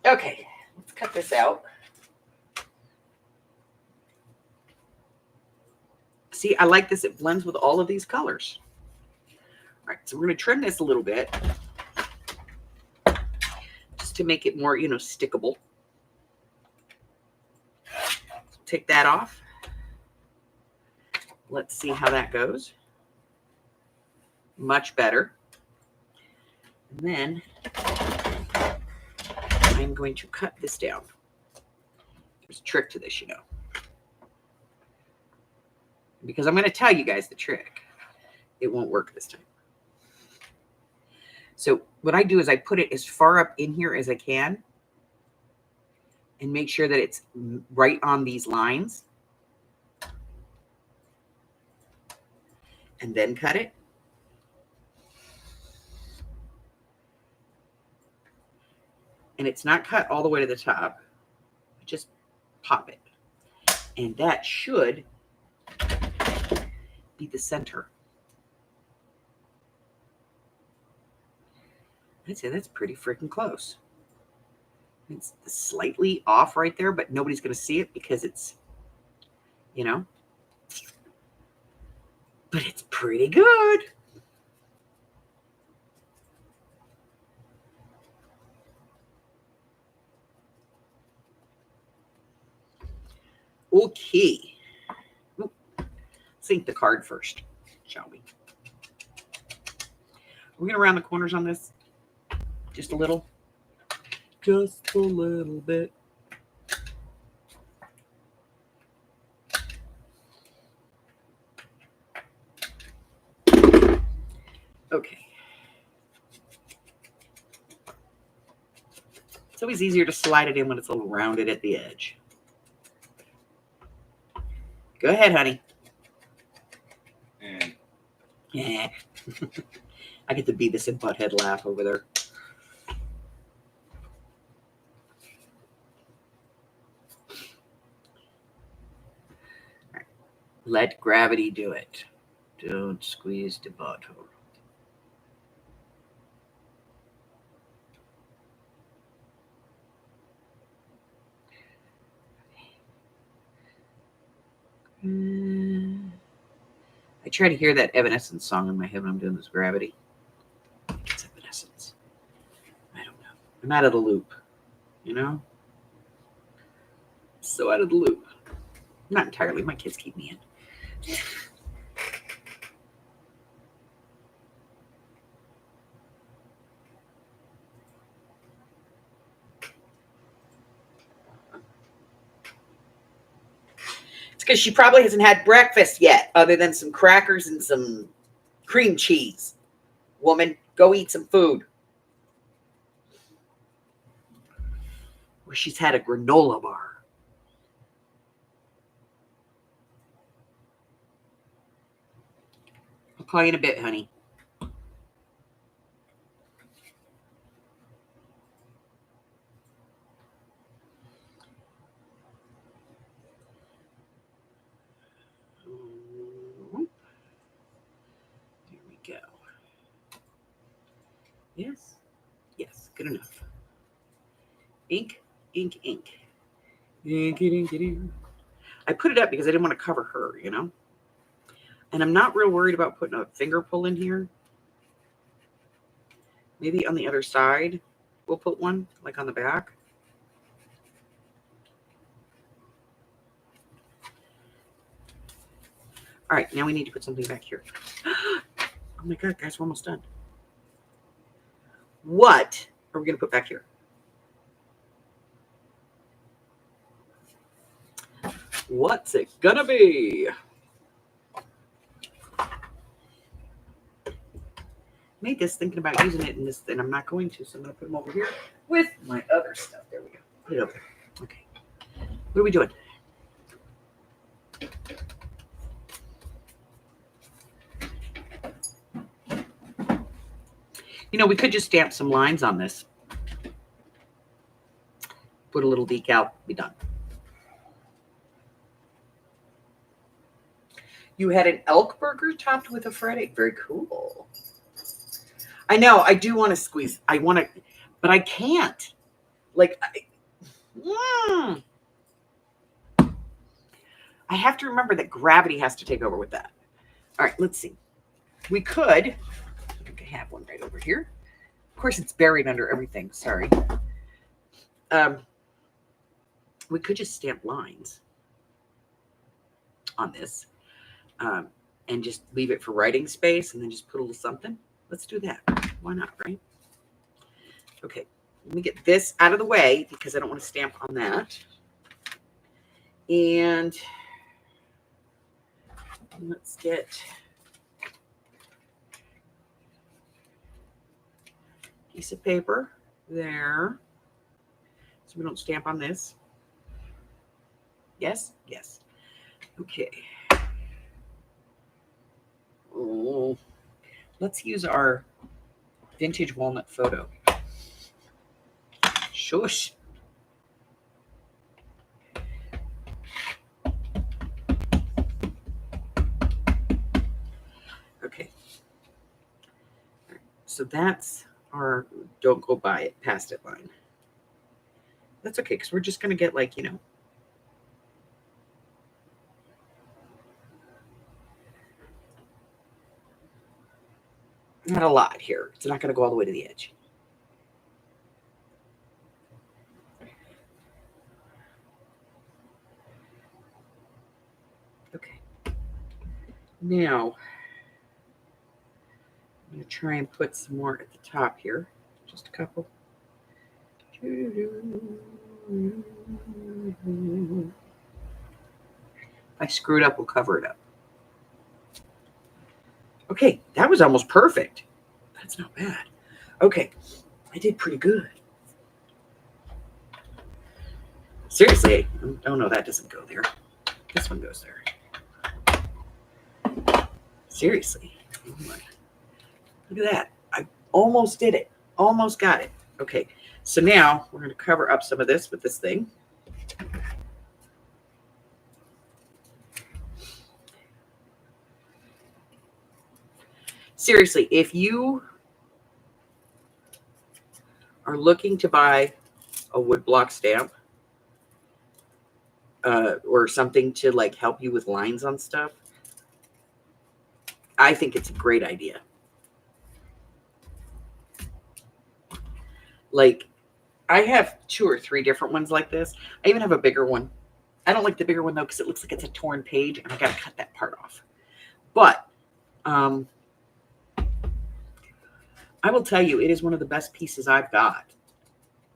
Okay, let's cut this out. See, I like this. It blends with all of these colors. All right, so we're going to trim this a little bit just to make it more, you know, stickable. Take that off. Let's see how that goes. Much better. And then I'm going to cut this down. There's a trick to this, you know. Because I'm going to tell you guys the trick. It won't work this time. So what I do is I put it as far up in here as I can and make sure that it's right on these lines. And then cut it. And it's not cut all the way to the top. Just pop it. And that should be the center. I'd say that's pretty freaking close. It's slightly off right there, but nobody's going to see it because it's, you know, but it's pretty good. Okay. Ooh. Sink the card first, shall we? We're going to round the corners on this just a little. Just a little bit. Okay. It's always easier to slide it in when it's a little rounded at the edge. Go ahead, honey. Yeah. I get the Beavis and Butthead laugh over there. Right. Let gravity do it. Don't squeeze the butthole. I try to hear that Evanescence song in my head when I'm doing this gravity. It's Evanescence. I don't know. I'm out of the loop, you know? So out of the loop. Not entirely. My kids keep me in. Because she probably hasn't had breakfast yet, other than some crackers and some cream cheese. Woman, go eat some food. Or she's had a granola bar. I'll call you in a bit, honey. Go. Yes. Yes. Good enough. Ink, ink, ink. Ink, ink, ink, ink. I put it up because I didn't want to cover her, you know? And I'm not real worried about putting a finger pull in here. Maybe on the other side, we'll put one, like on the back. All right, now we need to put something back here. Oh my God, guys, we're almost done. What are we going to put back here? What's it going to be? Made this thinking about using it in this, and I'm not going to, so I'm going to put them over here with my other stuff. There we go. Put it over there. Okay. What are we doing? You know, we could just stamp some lines on this. Put a little decal, be done. You had an elk burger topped with a fried egg. Very cool. I know, I do want to squeeze. I want to, but I can't. Like, I have to remember that gravity has to take over with that. All right, let's see. We could, I think I have one right over here. Of course, it's buried under everything. Sorry. We could just stamp lines on this and just leave it for writing space and then just put a little something. Let's do that. Why not, right? Okay, let me get this out of the way because I don't want to stamp on that. And let's get a piece of paper there so we don't stamp on this. Yes? Yes. Okay. Oh, let's use our vintage walnut photo. Shush. Okay. So that's our don't go by it, past it line. That's okay, because we're just going to get like, you know, not a lot here. It's not going to go all the way to the edge. Okay. Now, I'm going to try and put some more at the top here. Just a couple. If I screw it up, we'll cover it up. Okay, that was almost perfect. That's not bad. Okay, I did pretty good. Seriously, oh no, that doesn't go there. This one goes there. Seriously. Oh my. Look at that. I almost did it. Almost got it. Okay, so now we're going to cover up some of this with this thing. Seriously, if you are looking to buy a woodblock stamp or something to like help you with lines on stuff, I think it's a great idea. Like, I have 2 or 3 different ones like this. I even have a bigger one. I don't like the bigger one though because it looks like it's a torn page and I got to cut that part off. But I will tell you, it is one of the best pieces I've got.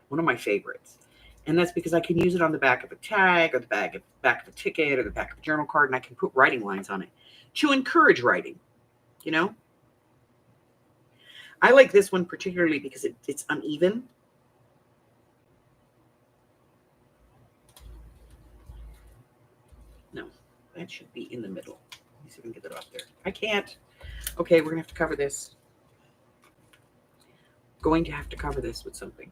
One of my favorites. And that's because I can use it on the back of a tag or the back of a ticket or the back of a journal card, and I can put writing lines on it to encourage writing, you know? I like this one particularly because it's uneven. No, that should be in the middle. Let me see if I can get that off there. I can't. Okay, we're going to have to cover this. Going to have to cover this with something.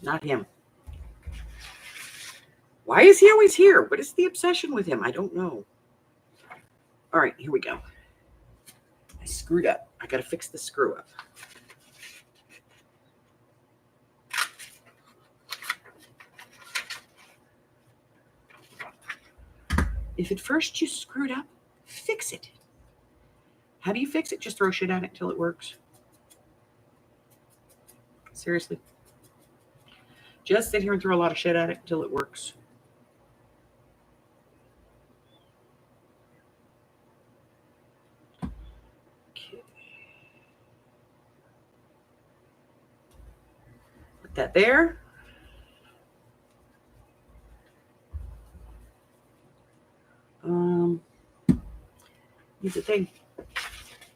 Not him. Why is he always here? What is the obsession with him? I don't know. All right, here we go. I screwed up. I got to fix the screw up. If at first you screwed up, fix it. How do you fix it? Just throw shit at it until it works. Seriously. Just sit here and throw a lot of shit at it until it works. Okay. Put that there. Needs a thing.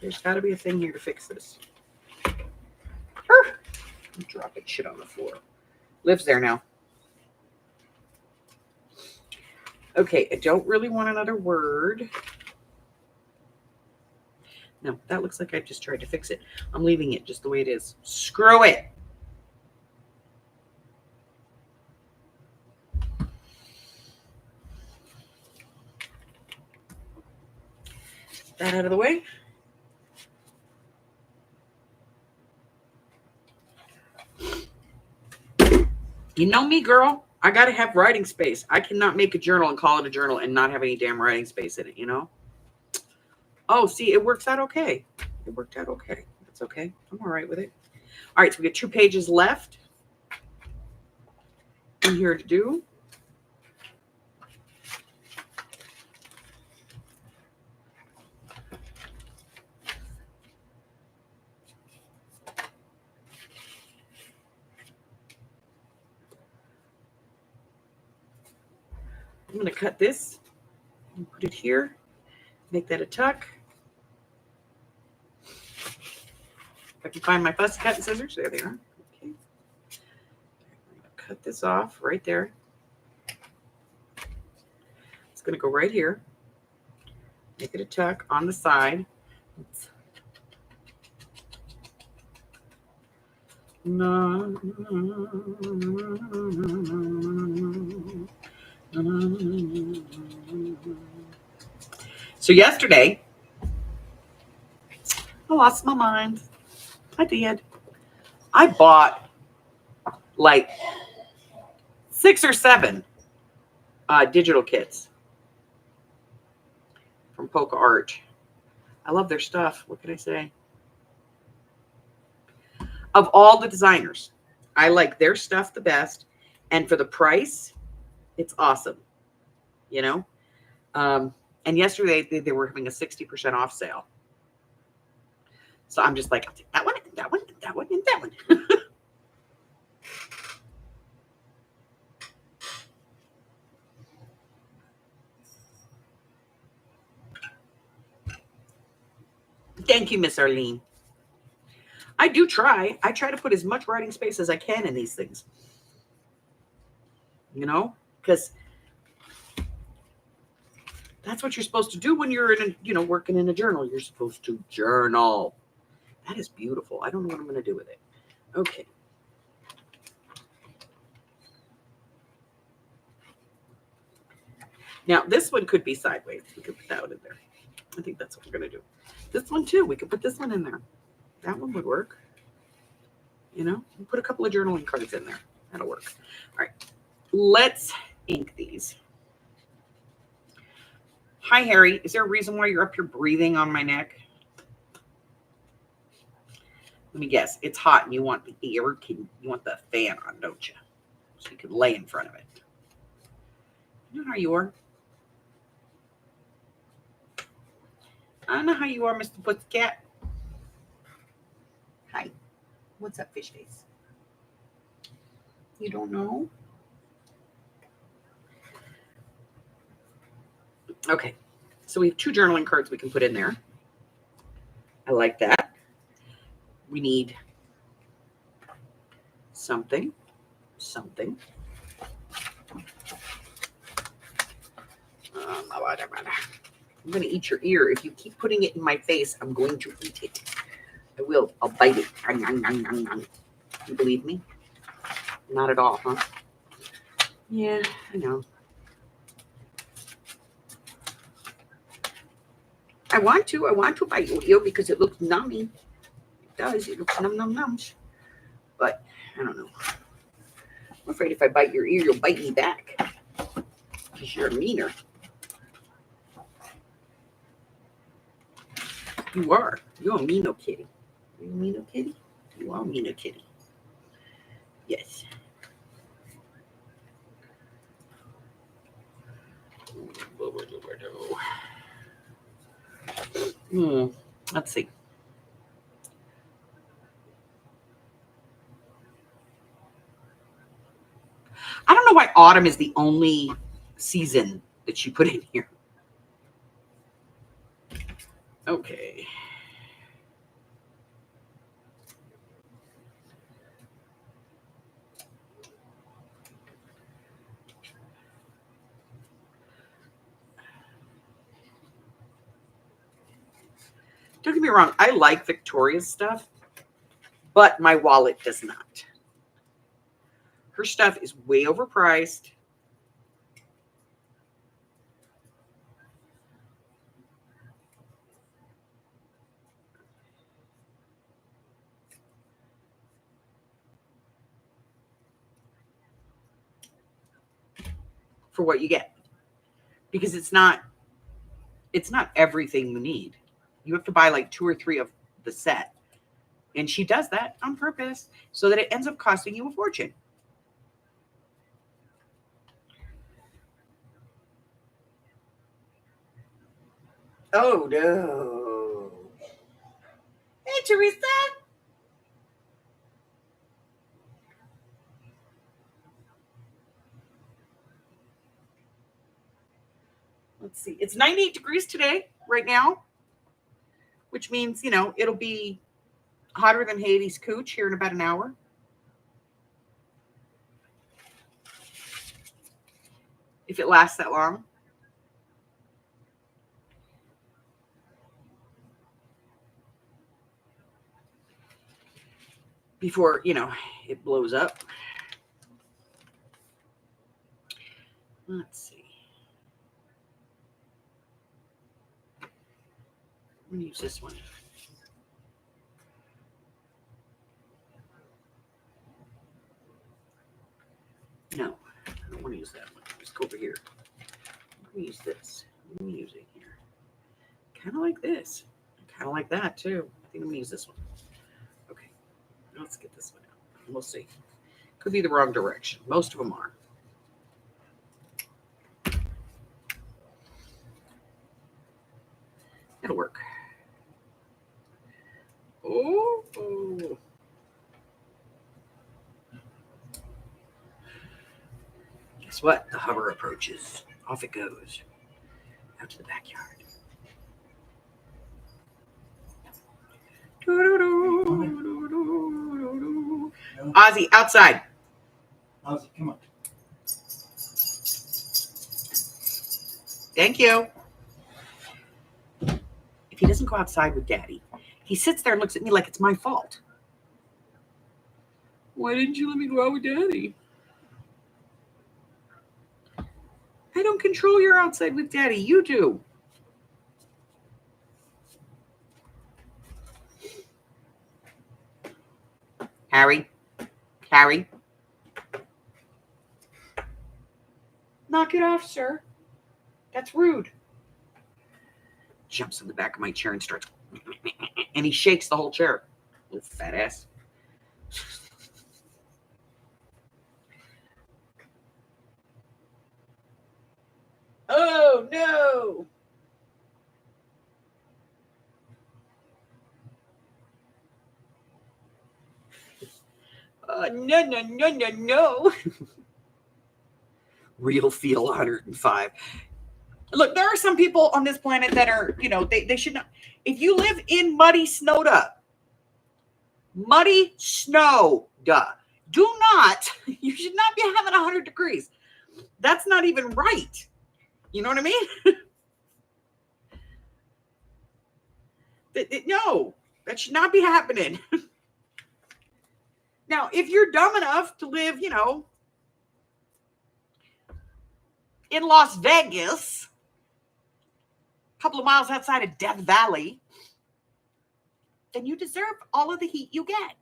There's got to be a thing here to fix this. I'm dropping shit on the floor. Lives there now. Okay, I don't really want another word. No, that looks like I just tried to fix it. I'm leaving it just the way it is. Screw it. That out of the way. You know me, girl. I got to have writing space. I cannot make a journal and call it a journal and not have any damn writing space in it, you know? Oh, see, it works out okay. It worked out okay. That's okay. I'm all right with it. All right, so we got 2 pages left in here to do. I'm going to cut this and put it here. Make that a tuck. If I can find my fussy cutting scissors, there they are. Okay. I'm going to cut this off right there. It's going to go right here. Make it a tuck on the side. So yesterday, I lost my mind. I did. I bought like 6 or 7 digital kits from Polka Art. I love their stuff. What can I say? Of all the designers, I like their stuff the best. And for the price, it's awesome. You know? And yesterday they were having a 60% off sale. So I'm just like, I'll take that one, and that one, and that one, and that one. Thank you, Miss Arlene. I do try. I try to put as much writing space as I can in these things. You know? Because that's what you're supposed to do when you're in a, working in a journal. You're supposed to journal. That is beautiful. I don't know what I'm going to do with it. Okay. Now, this one could be sideways. We could put that one in there. I think that's what we're going to do. This one, too. We could put this one in there. That one would work. You know, put a couple of journaling cards in there. That'll work. All right. Let's ink these. Hi, Harry. Is there a reason why you're up here breathing on my neck? Let me guess. It's hot and you want the air. You want the fan on, don't you? So you can lay in front of it. You know how you are. I know how you are, Mr. Pussycat. Hi. What's up, fish face? You don't know? Okay. So we have 2 journaling cards we can put in there. I like that. We need something. I'm going to eat your ear. If you keep putting it in my face, I'm going to eat it. I will. I'll bite it. You believe me? Not at all, huh? Yeah, I know. I want to bite your ear because it looks nummy. It does. It looks nums. But I don't know. I'm afraid if I bite your ear, you'll bite me back. Because you're meaner. You are. You are me no kitty. You me no kitty? You are me no kitty. Yes. Let's see. I don't know why autumn is the only season that you put in here. Okay. Don't get me wrong, I like Victoria's stuff, but my wallet does not. Her stuff is way overpriced. For what you get. Because it's not everything you need. You have to buy like 2 or 3 of the set. And she does that on purpose so that it ends up costing you a fortune. Oh, no. Hey, Teresa. Let's see. It's 98 degrees today, right now, which means, it'll be hotter than Hades' cooch here in about an hour. If it lasts that long. Before, it blows up. Let's see. I'm going to use this one. No, I don't want to use that one. Let's go over here. I'm going to use this. I'm going to use it here. Kind of like this. Kind of like that, too. I think I'm going to use this one. Okay. Let's get this one out. We'll see. Could be the wrong direction. Most of them are. It'll work. Oh. Guess what? The hover approaches. Off it goes. Out to the backyard. Ozzy, outside. Ozzy, come on. Thank you. If he doesn't go outside with Daddy, he sits there and looks at me like it's my fault. Why didn't you let me go out with Daddy? I don't control your outside with Daddy. You do. Harry. Knock it off, sir. That's rude. Jumps in the back of my chair and starts, and he shakes the whole chair. Little fat ass. Oh, no. No. Real feel 105. Look, there are some people on this planet that are, they should not. If you live in muddy Snowda, do not, you should not be having 100 degrees. That's not even right. You know what I mean? No, that should not be happening. Now, if you're dumb enough to live, in Las Vegas, a couple of miles outside of Death Valley, then you deserve all of the heat you get.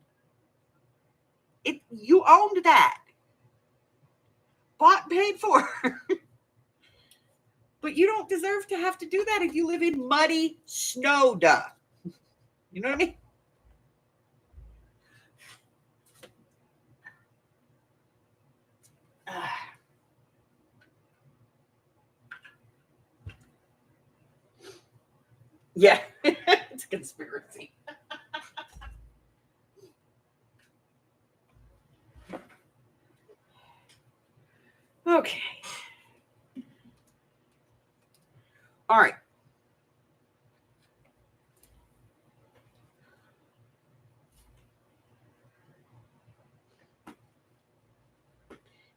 You owned that. Bought, paid for. But you don't deserve to have to do that if you live in muddy Snowda. You know what I mean? Yeah, it's a conspiracy. Okay. All right.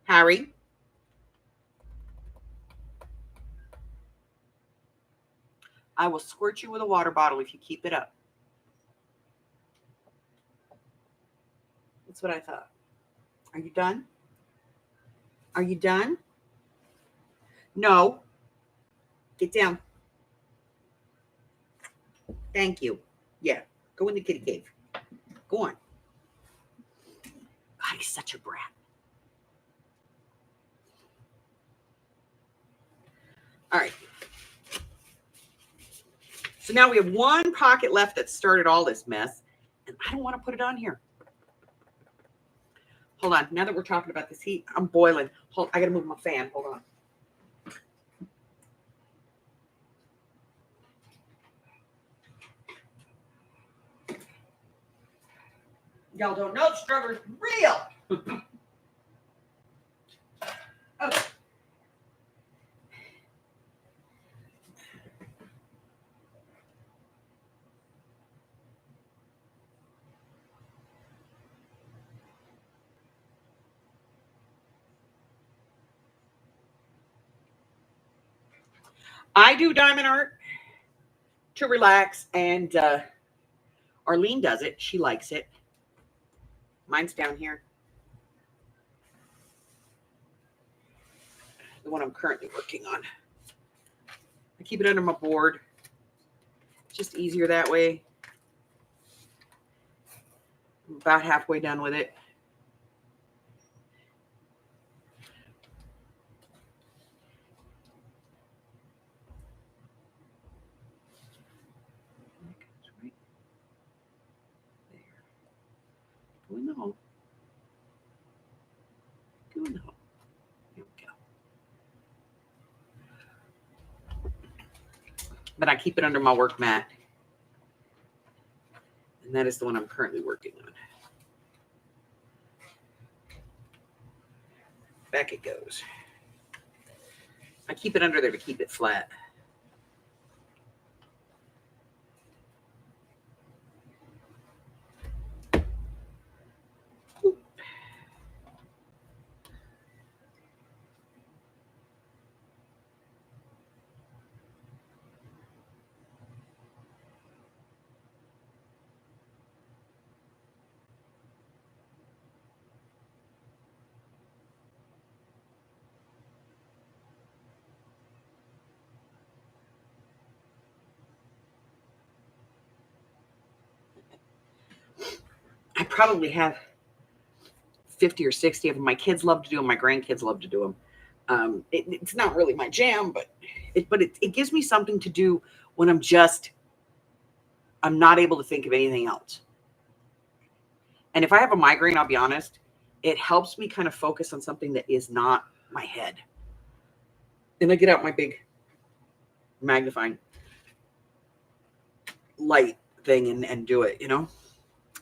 Harry. I will squirt you with a water bottle if you keep it up. That's what I thought. Are you done? Are you done? No. Get down. Thank you. Yeah. Go in the kitty cave. Go on. God, he's such a brat. All right. So now we have one pocket left that started all this mess, and I don't want to put it on here. Hold on. Now that we're talking about this heat, I'm boiling. I got to move my fan. Hold on. Y'all don't know the struggle's real. Okay. I do diamond art to relax, and Arlene does it. She likes it. Mine's down here. The one I'm currently working on. I keep it under my board. It's just easier that way. I'm about halfway done with it. Right there. Go in the hole. Go in the hole. Here we go. But I keep it under my work mat. And that is the one I'm currently working on. Back it goes. I keep it under there to keep it flat. I probably have 50 or 60 of them. My kids love to do them. My grandkids love to do them. It's not really my jam, but it gives me something to do when I'm not able to think of anything else. And if I have a migraine, I'll be honest, it helps me kind of focus on something that is not my head. And I get out my big magnifying light thing and do it, you know?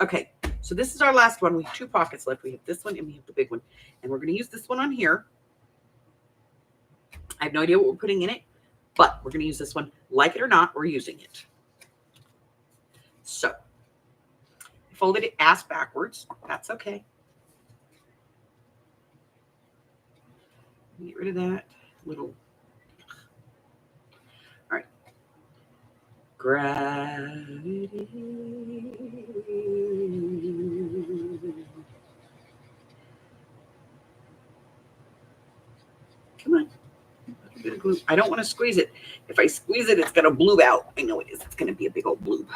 Okay, so this is our last one. We have two pockets left. We have this one and we have the big one. And we're going to use this one on here. I have no idea what we're putting in it, but we're going to use this one. Like it or not, we're using it. So, I folded it ass backwards. That's okay. Get rid of that little. All right. Gravity. Come on. A bit of glue. I don't want to squeeze it. If I squeeze it, it's going to bloob out. I know it is. It's going to be a big old bloob.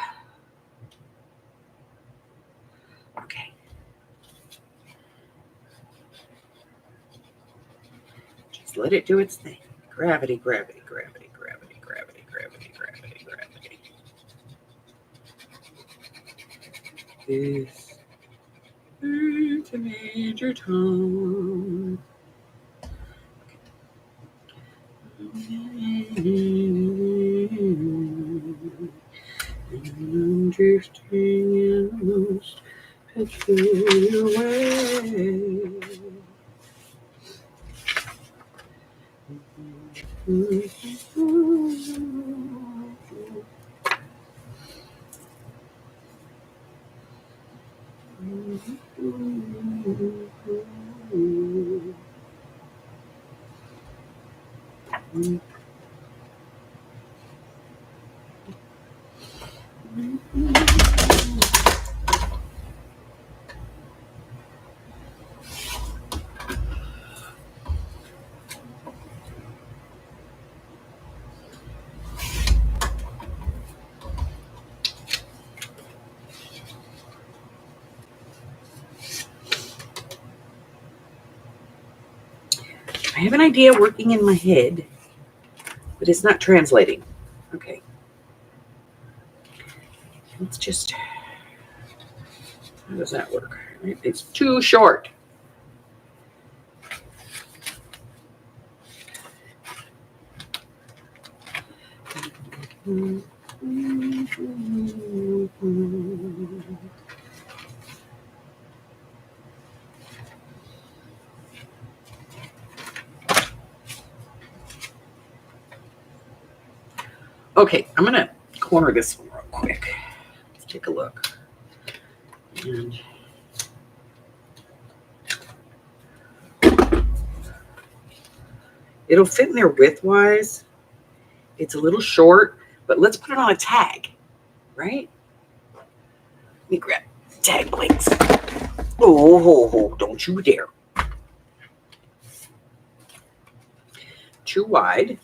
Okay. Just let it do its thing. Gravity, gravity, gravity, gravity, gravity, gravity, gravity, gravity. This is a major tom. I'm drifting in the most peculiar way. I have an idea working in my head, but it's not translating. Okay. Let's just, how does that work? It's too short. Okay, I'm gonna corner this one real quick. Let's take a look. And it'll fit in there width-wise. It's a little short, but let's put it on a tag, right? Let me grab the tag plates. Oh, don't you dare. Too wide.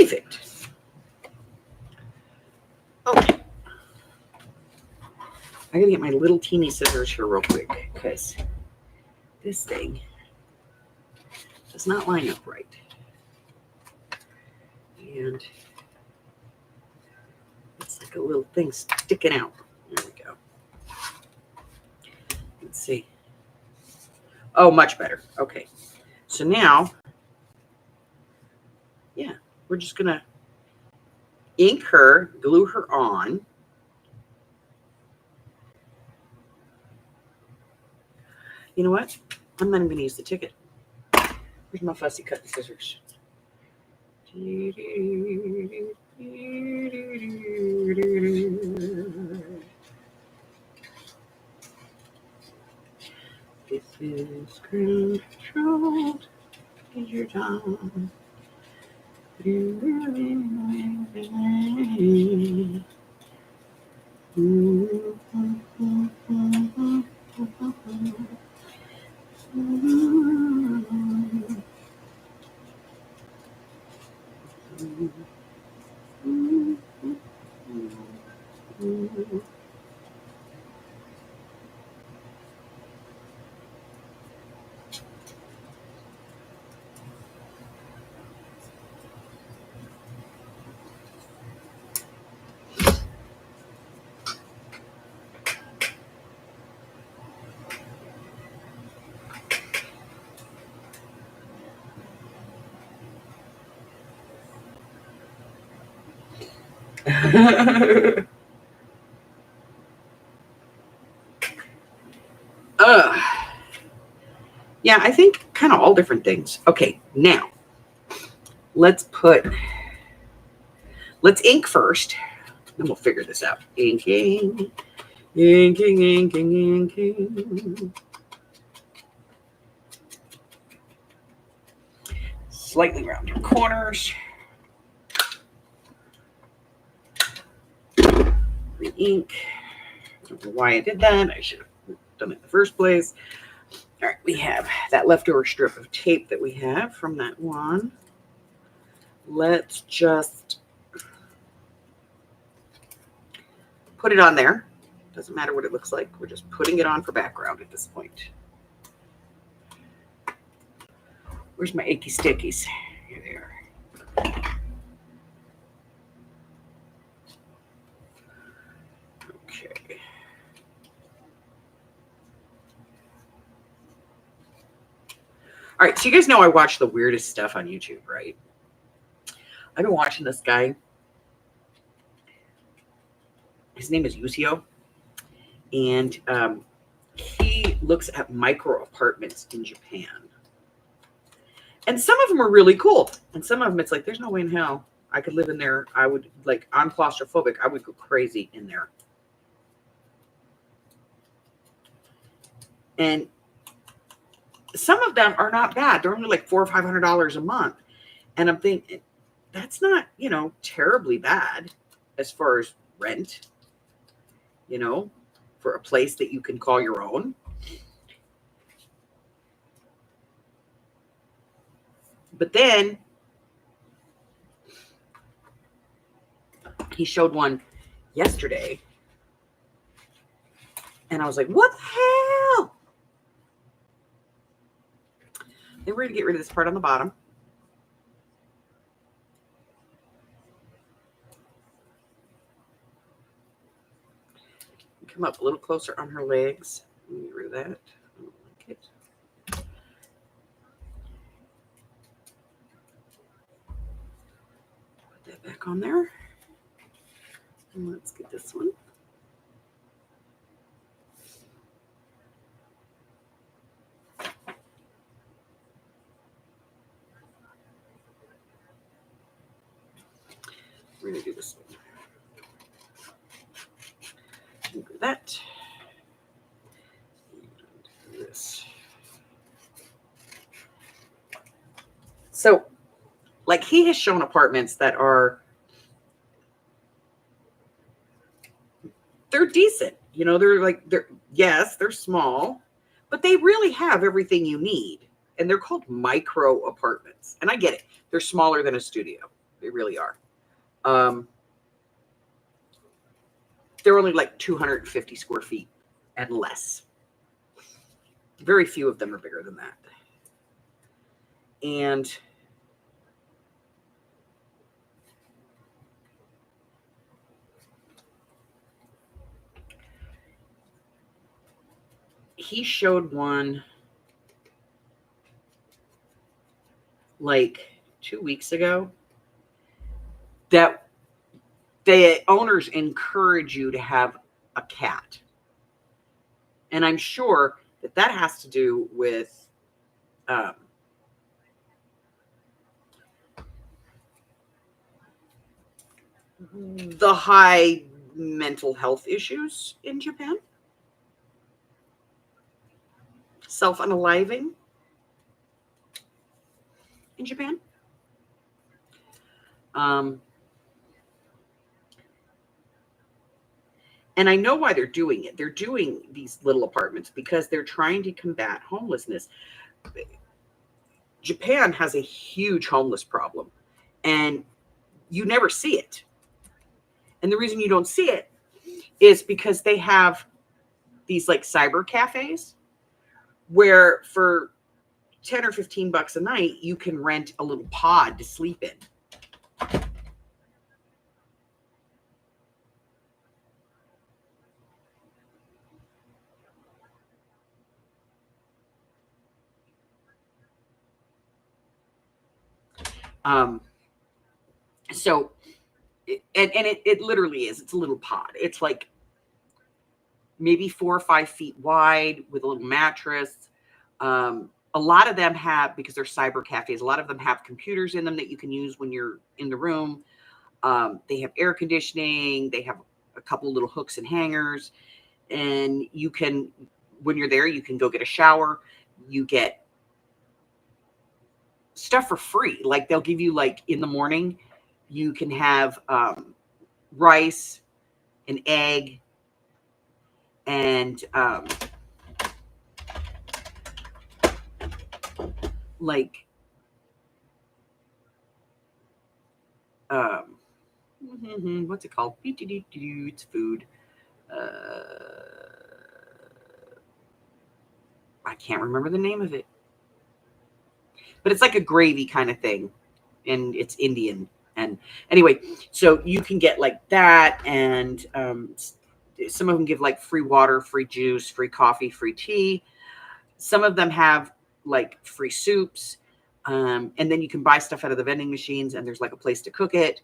Perfect. Okay. I gotta get my little teeny scissors here real quick because this thing does not line up right. And it's like a little thing sticking out. There we go. Let's see. Oh, much better. Okay. So now, yeah, we're just gonna ink her, glue her on. You know what? I'm not even going to use the ticket. Where's my fussy cutting scissors? This is ground control. Take your time. Yeah, I think kind of all different things. Okay, now let's ink first. Then we'll figure this out. Inking. Slightly round your corners. Re-ink. I don't know why I did that. I should have done it in the first place. All right, we have that leftover strip of tape that we have from that one. Let's just put it on there. Doesn't matter what it looks like. We're just putting it on for background at this point. Where's my achy stickies? Here they are. Okay. All right, so you guys know I watch the weirdest stuff on YouTube, right? I've been watching this guy. His name is Yusio, and he looks at micro apartments in Japan. And some of them are really cool, and some of them it's like, there's no way in hell I could live in there. I would, like, I'm claustrophobic. I would go crazy in there. And some of them are not bad. They're only like $400 or $500 a month. And I'm thinking, that's not, terribly bad as far as rent, for a place that you can call your own. But then he showed one yesterday. And I was like, what the hell? Then we're going to get rid of this part on the bottom. Come up a little closer on her legs. Let me get rid of that. I don't like it. Put that back on there. And let's get this one. We're going to do this one. Do that. And this. So, like, he has shown apartments that are, they're decent. They're small, but they really have everything you need. And they're called micro apartments. And I get it. They're smaller than a studio. They really are. They're only like 250 square feet and less. Very few of them are bigger than that. And he showed one like 2 weeks ago that the owners encourage you to have a cat. And I'm sure that has to do with the high mental health issues in Japan. Self-unaliving in Japan. And I know why they're doing it. They're doing these little apartments because they're trying to combat homelessness. Japan has a huge homeless problem, and you never see it. And the reason you don't see it is because they have these like cyber cafes where for 10 or 15 bucks a night, you can rent a little pod to sleep in. So, it literally is. It's a little pod. It's like maybe 4 or 5 feet wide with a little mattress. A lot of them have, because they're cyber cafes, a lot of them have computers in them that you can use when you're in the room. They have air conditioning. They have a couple little hooks and hangers. And you can, when you're there, you can go get a shower. You get stuff for free. Like they'll give you, like in the morning, you can have rice, an egg, and what's it called? It's food. I can't remember the name of it, but it's like a gravy kind of thing. and it's Indian. And anyway, so you can get like that, and some of them give like free water, free juice, free coffee, free tea. Some of them have like free soups, and then you can buy stuff out of the vending machines, and there's like a place to cook it.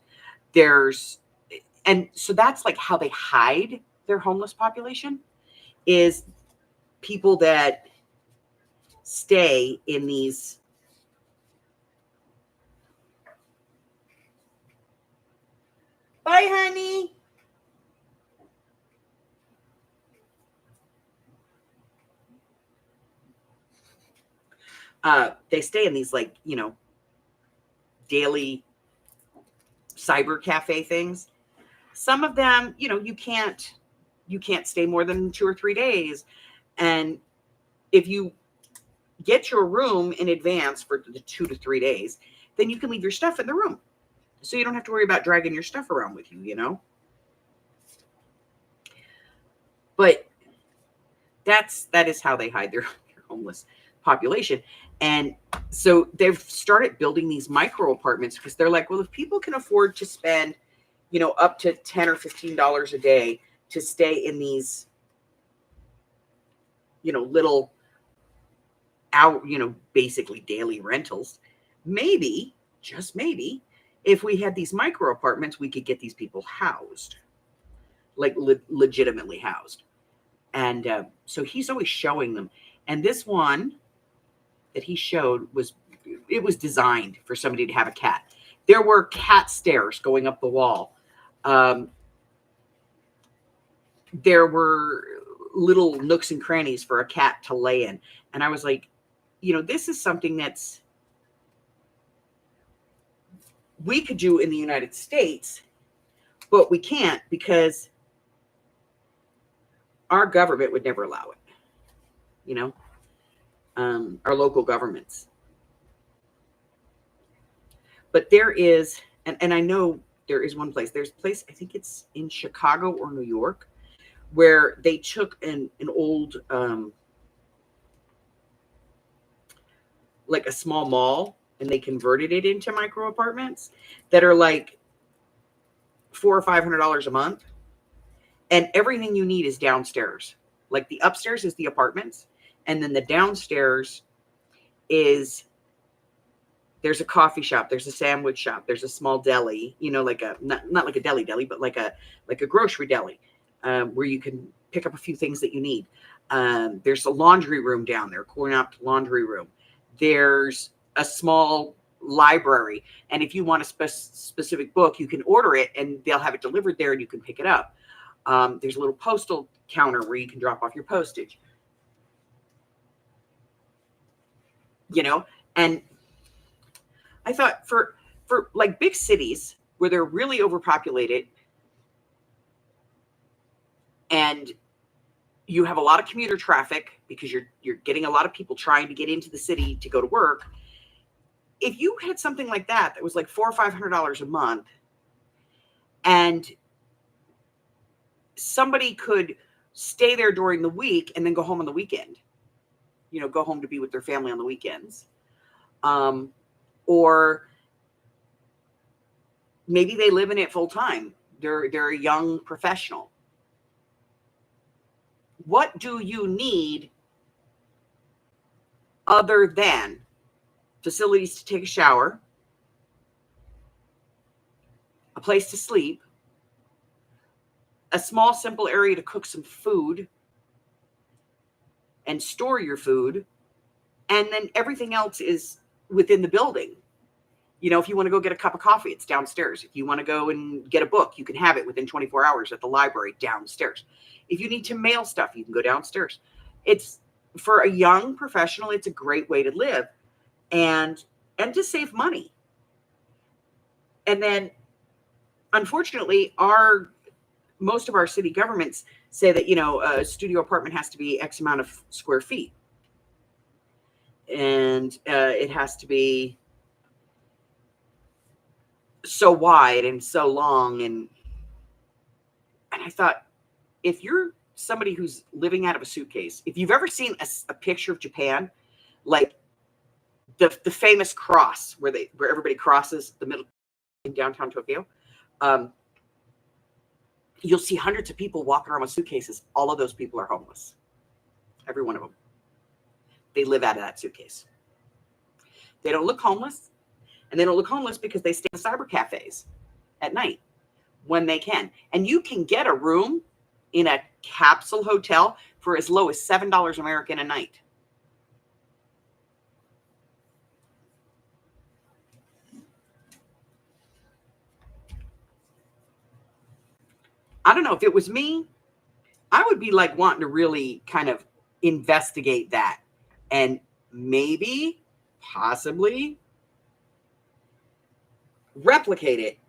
And so that's like how they hide their homeless population, is people that stay in these bye honey they stay in these, like, daily cyber cafe things. Some of them, you can't stay more than 2 or 3 days. And if you get your room in advance for the 2 to 3 days, then you can leave your stuff in the room. So you don't have to worry about dragging your stuff around with you, But that is how they hide their homeless population. And so they've started building these micro apartments because they're like, well, if people can afford to spend, up to $10 or $15 a day to stay in these, little out, basically daily rentals, maybe, just maybe, if we had these micro apartments, we could get these people housed, like legitimately housed. And so he's always showing them. And this one that he showed was designed for somebody to have a cat. There were cat stairs going up the wall. There were little nooks and crannies for a cat to lay in. And I was like, this is something that's we could do in the United States, but we can't because our government would never allow it, our local governments. But there is, and I know there is one place, there's a place, I think it's in Chicago or New York, where they took an old, like a small mall, and they converted it into micro apartments that are like $400 or $500 a month. And everything you need is downstairs. Like the upstairs is the apartments. And then the downstairs is, there's a coffee shop, there's a sandwich shop, there's a small deli, like a, not like a deli, but like a grocery deli, where you can pick up a few things that you need. There's a laundry room down there, coin-op laundry room. There's a small library. And if you want a specific book, you can order it and they'll have it delivered there and you can pick it up. There's a little postal counter where you can drop off your postage, and I thought for like big cities where they're really overpopulated and you have a lot of commuter traffic because you're getting a lot of people trying to get into the city to go to work. If you had something like that was like $400 or $500 a month, and somebody could stay there during the week and then go home on the weekend, go home to be with their family on the weekends. Or maybe they live in it full time. They're a young professional. What do you need other than facilities to take a shower, a place to sleep, a small, simple area to cook some food and store your food, and then everything else is within the building? If you want to go get a cup of coffee, it's downstairs. If you want to go and get a book, you can have it within 24 hours at the library downstairs. If you need to mail stuff, you can go downstairs. It's, for a young professional, it's a great way to live and to save money. And then, unfortunately, most of our city governments say that, a studio apartment has to be X amount of square feet. And it has to be so wide and so long. And I thought, if you're somebody who's living out of a suitcase, if you've ever seen a picture of Japan, like the famous cross where everybody crosses the middle in downtown Tokyo. You'll see hundreds of people walking around with suitcases. All of those people are homeless. Every one of them. They live out of that suitcase. They don't look homeless. And they don't look homeless because they stay in cyber cafes at night when they can. And you can get a room in a capsule hotel for as low as $7 American a night. I don't know, if it was me, I would be like wanting to really kind of investigate that and maybe, possibly replicate it,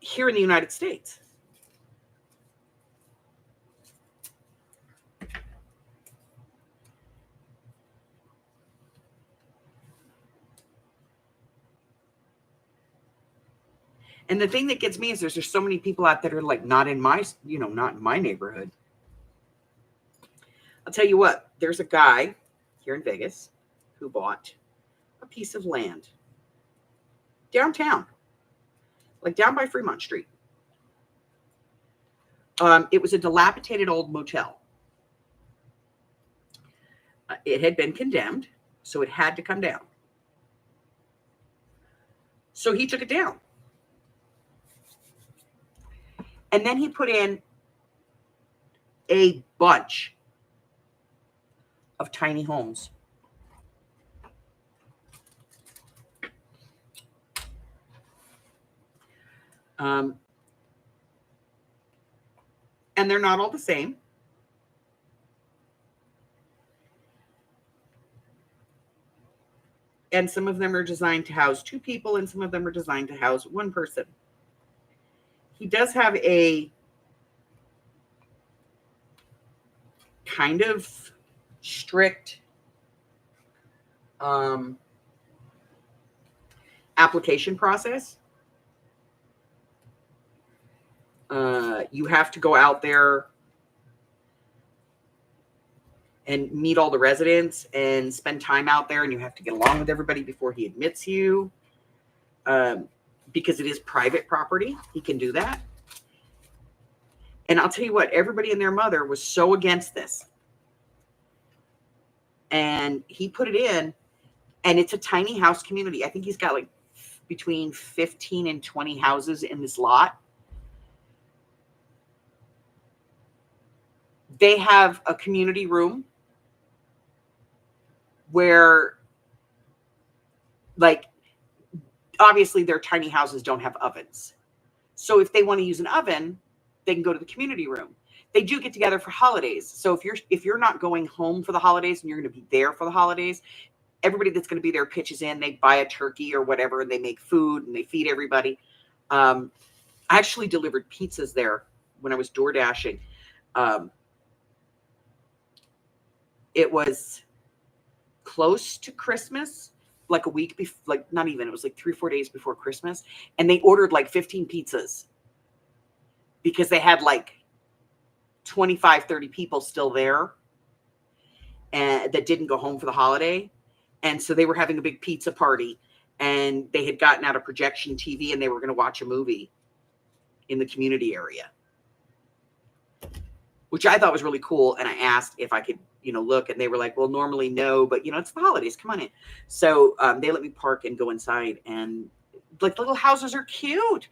here in the United States. And the thing that gets me is there's so many people out that are like not in my neighborhood. I'll tell you what, there's a guy here in Vegas who bought a piece of land downtown, like down by Fremont Street. It was a dilapidated old motel. It had been condemned, so it had to come down. So he took it down. And then he put in a bunch of tiny homes. And they're not all the same. And some of them are designed to house 2 people, and some of them are designed to house 1 person. He does have a kind of strict application process. You have to go out there and meet all the residents and spend time out there, and you have to get along with everybody before he admits you. Because it is private property, he can do that. And I'll tell you what, everybody and their mother was so against this. And he put it in, and it's a tiny house community. I think he's got like between 15 and 20 houses in this lot. They have a community room where, like, obviously their tiny houses don't have ovens. So if they want to use an oven, they can go to the community room. They do get together for holidays. So if you're not going home for the holidays and you're going to be there for the holidays, everybody that's going to be there pitches in. They buy a turkey or whatever, and they make food and they feed everybody. I actually delivered pizzas there when I was door dashing. It was close to Christmas, like a week before, like not even, it was like 3-4 days before Christmas. And they ordered like 15 pizzas because they had like 25-30 people still there and that didn't go home for the holiday. And so they were having a big pizza party, and they had gotten out a projection TV, and they were going to watch a movie in the community area, which I thought was really cool. And I asked if I could, look, and they were like, well, normally no, but it's the holidays, come on in. So they let me park and go inside, and like the little houses are cute,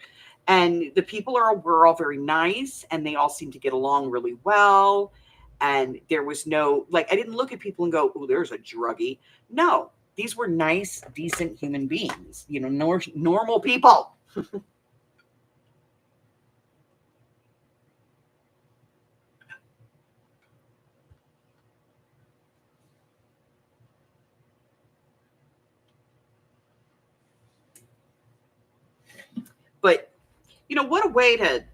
and the people were all very nice, and they all seemed to get along really well. And there was no, like, I didn't look at people and go, oh, there's a druggie. No, these were nice, decent human beings, normal people. But, what a way to,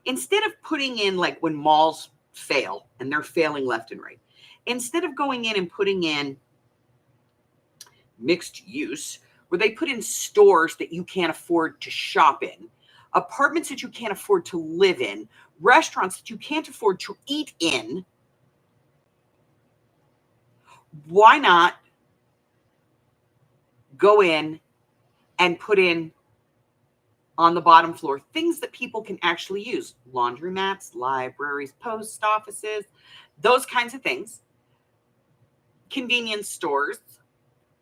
instead of putting in, like, when malls fail, and they're failing left and right, instead of going in and putting in mixed use, where they put in stores that you can't afford to shop in, apartments that you can't afford to live in, restaurants that you can't afford to eat in, why not go in and put in on the bottom floor things that people can actually use? Laundromats, libraries, post offices, those kinds of things. Convenience stores,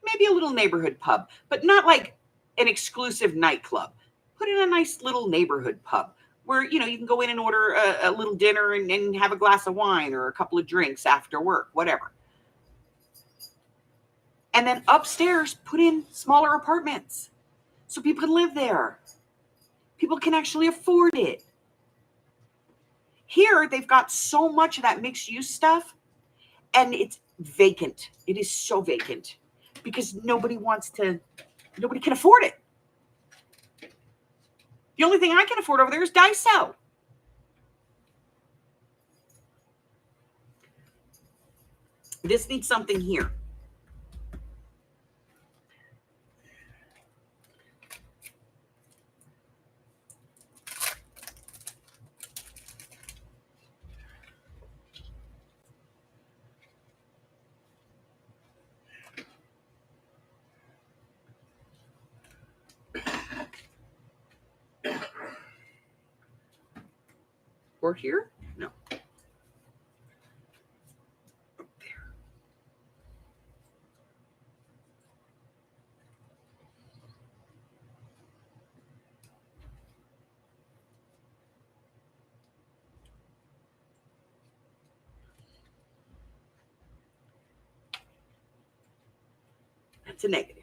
maybe a little neighborhood pub, but not like an exclusive nightclub. Put in a nice little neighborhood pub where, you can go in and order a little dinner and have a glass of wine or a couple of drinks after work, whatever. And then upstairs, put in smaller apartments so people can live there. People can actually afford it. Here, they've got so much of that mixed use stuff, and it's vacant. It is so vacant because nobody can afford it. The only thing I can afford over there is Daiso. This needs something here. Or here? No. Up there. That's a negative.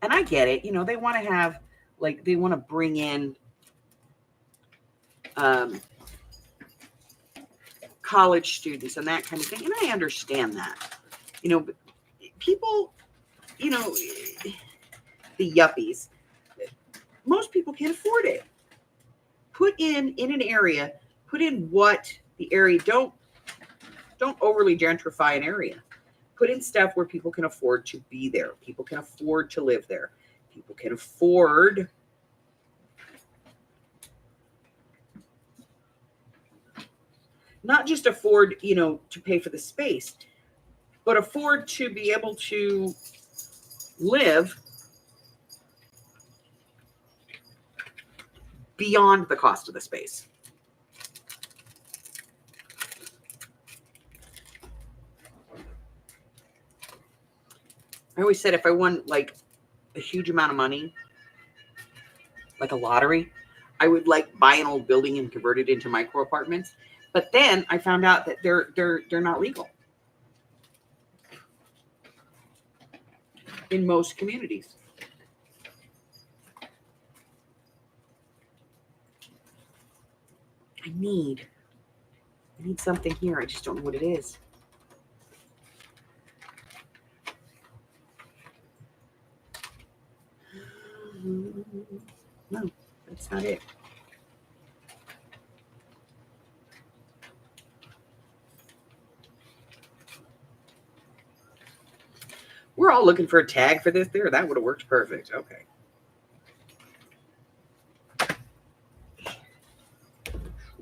And I get it. They want to have, they want to bring in college students and that kind of thing. And I understand that. But people, the yuppies, most people can't afford it. Put in an area, put in what the area, don't overly gentrify an area. Put in stuff where people can afford to be there. People can afford to live there. People can afford not just afford, to pay for the space, but afford to be able to live beyond the cost of the space. I always said if I won like a huge amount of money, like a lottery, I would buy an old building and convert it into micro apartments. But then I found out that they're not legal in most communities. I need something here. I just don't know what it is. No, that's not it. We're all looking for a tag for this there. That would have worked perfect. Okay.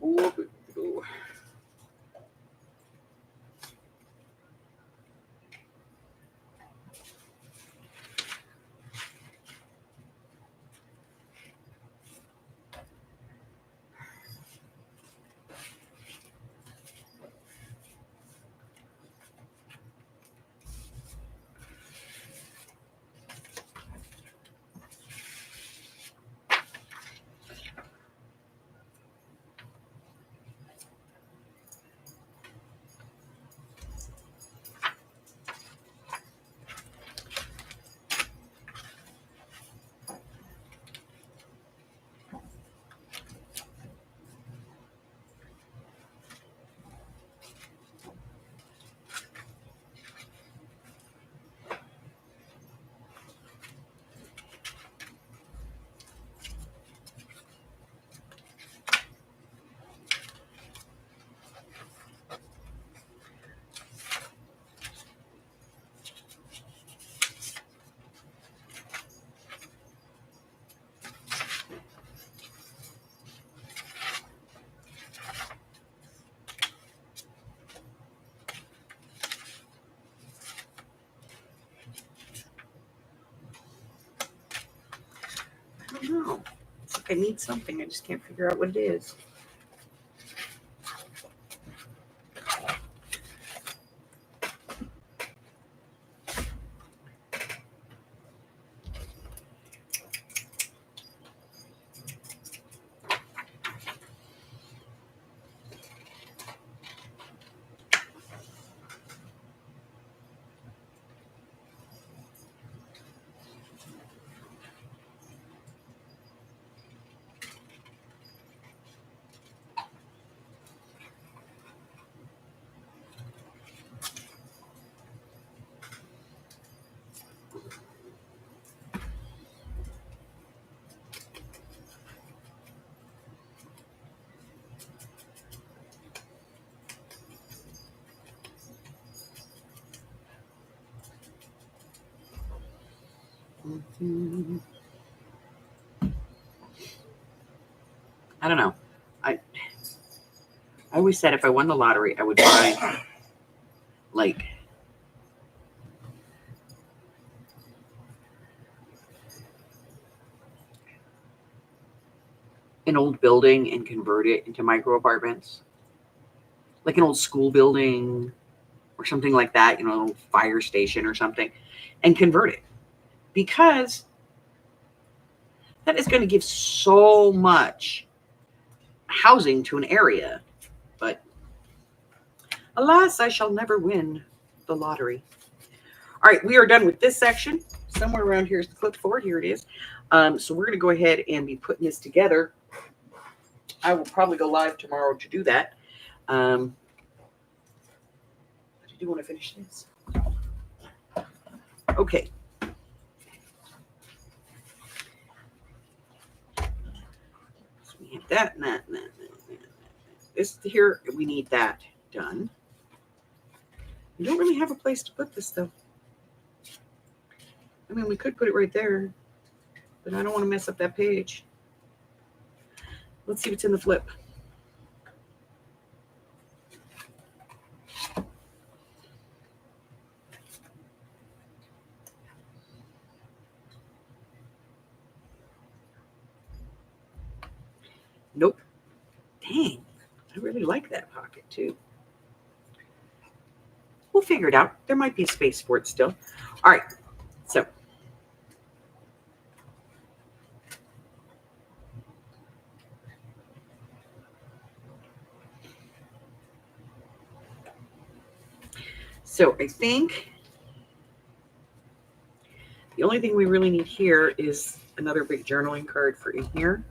Ooh. It's like I need something. I just can't figure out what it is. I don't know. I always said if I won the lottery, I would buy like an old building and convert it into micro apartments, like an old school building or something like that, an old fire station or something, and convert it, because that is going to give so much housing to an area. But alas, I shall never win the lottery. All right, we are done with this section. Somewhere around here is the clipboard. Here it is. So we're going to go ahead and be putting this together. I will probably go live tomorrow to do that. I do want to finish this. Okay. So we have that, and that, and that, and that, and that. This here, we need that done. We don't really have a place to put this, though. I mean, we could put it right there, but I don't want to mess up that page. Let's see what's in the flip. Nope. Dang. I really like that pocket, too. We'll figure it out. There might be a space for it still. All right. So. So I think the only thing we really need here is another big journaling card for in here.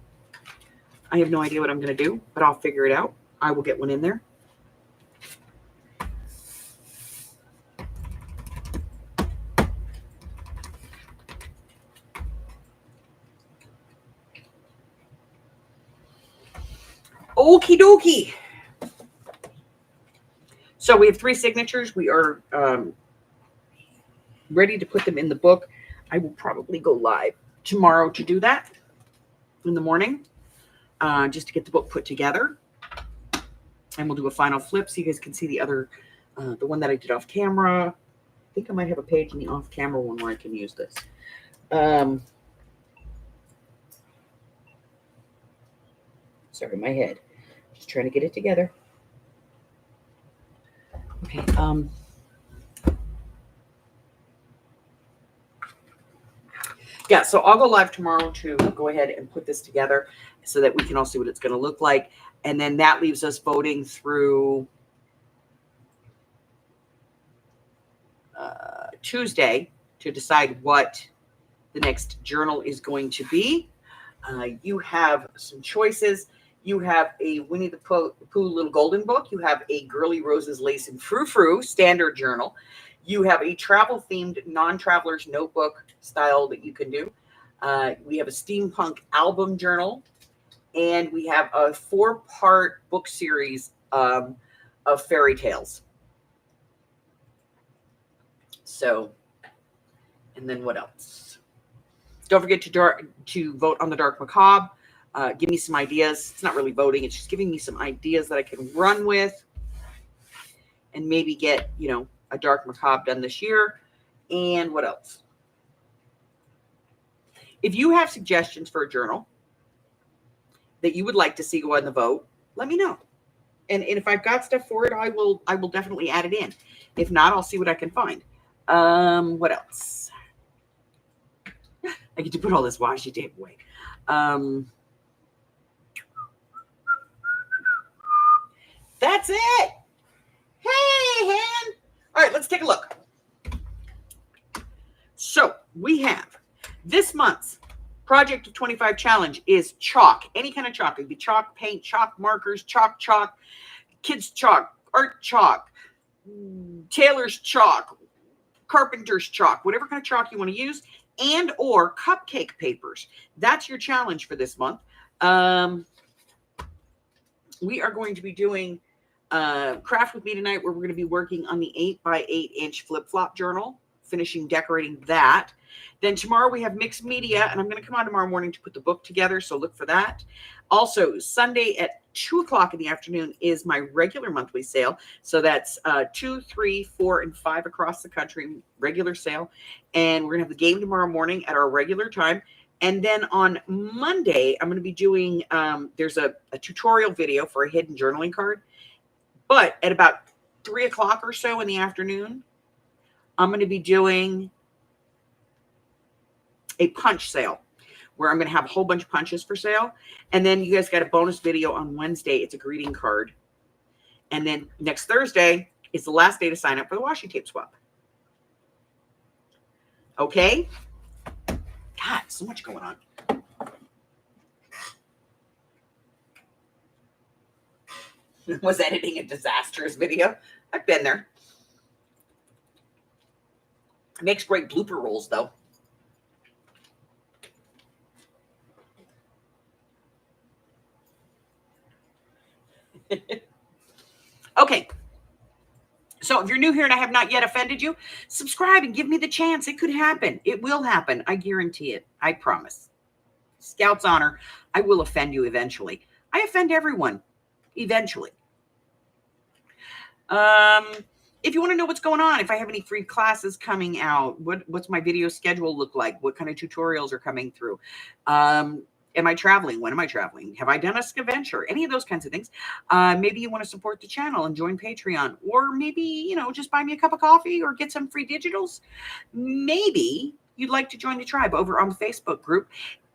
I have no idea what I'm going to do, but I'll figure it out. I will get one in there. Okie dokie. So we have 3 signatures. We are ready to put them in the book. I will probably go live tomorrow to do that in the morning, just to get the book put together. And we'll do a final flip so you guys can see the other, the one that I did off camera. I think I might have a page in the off camera one where I can use this. Sorry, my head. Just trying to get it together. Okay. Yeah, so I'll go live tomorrow to go ahead and put this together so that we can all see what it's going to look like. And then that leaves us voting through Tuesday to decide what the next journal is going to be. You have some choices. You have a Winnie the Pooh Little Golden Book. You have a Girly Roses Lace and Frou Frou standard journal. You have a travel-themed non-traveler's notebook style that you can do. We have a steampunk album journal. And we have a 4-part book series of fairy tales. So, and then what else? Don't forget to vote on the Dark Macabre. Give me some ideas. It's not really voting. It's just giving me some ideas that I can run with and maybe get, a Dark Macabre done this year. And what else? If you have suggestions for a journal, that you would like to see go on the vote, let me know. And if I've got stuff for it, I will definitely add it in. If not, I'll see what I can find. What else? I get to put all this washi tape away. That's it. Hey, Han. All right, let's take a look. So we have this month's Project of 25 challenge is chalk. Any kind of chalk. It could be chalk, paint, chalk, markers, chalk, kids chalk, art chalk, tailor's chalk, carpenter's chalk, whatever kind of chalk you want to use, and or cupcake papers. That's your challenge for this month. We are going to be doing craft with me tonight, where we're going to be working on the 8x8 inch flip-flop journal, finishing decorating that. Then tomorrow we have mixed media, and I'm going to come on tomorrow morning to put the book together, so look for that. Also, Sunday at 2 o'clock in the afternoon is my regular monthly sale. So that's 2, 3, 4, and 5 across the country, regular sale. And we're going to have the game tomorrow morning at our regular time. And then on Monday, I'm going to be doing, there's a tutorial video for a hidden journaling card. But at about 3 o'clock or so in the afternoon, I'm going to be doing a punch sale where I'm going to have a whole bunch of punches for sale. And then you guys got a bonus video on Wednesday. It's a greeting card. And then next Thursday is the last day to sign up for the washi tape swap. Okay? God, so much going on. Was editing a disastrous video? I've been there. It makes great blooper rolls, though. Okay. So if you're new here and I have not yet offended you, subscribe and give me the chance. It could happen. It will happen. I guarantee it. I promise. Scout's honor. I will offend you eventually. I offend everyone eventually. If you want to know what's going on, if I have any free classes coming out, what's my video schedule look like? What kind of tutorials are coming through? Am I traveling? When am I traveling? Have I done a scaventure? Any of those kinds of things. Maybe you want to support the channel and join Patreon, or maybe, just buy me a cup of coffee or get some free digitals. Maybe you'd like to join the tribe over on the Facebook group.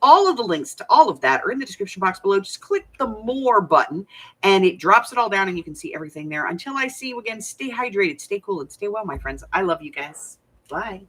All of the links to all of that are in the description box below. Just click the more button and it drops it all down and you can see everything there. Until I see you again, stay hydrated, stay cool, and stay well, my friends. I love you guys. Bye.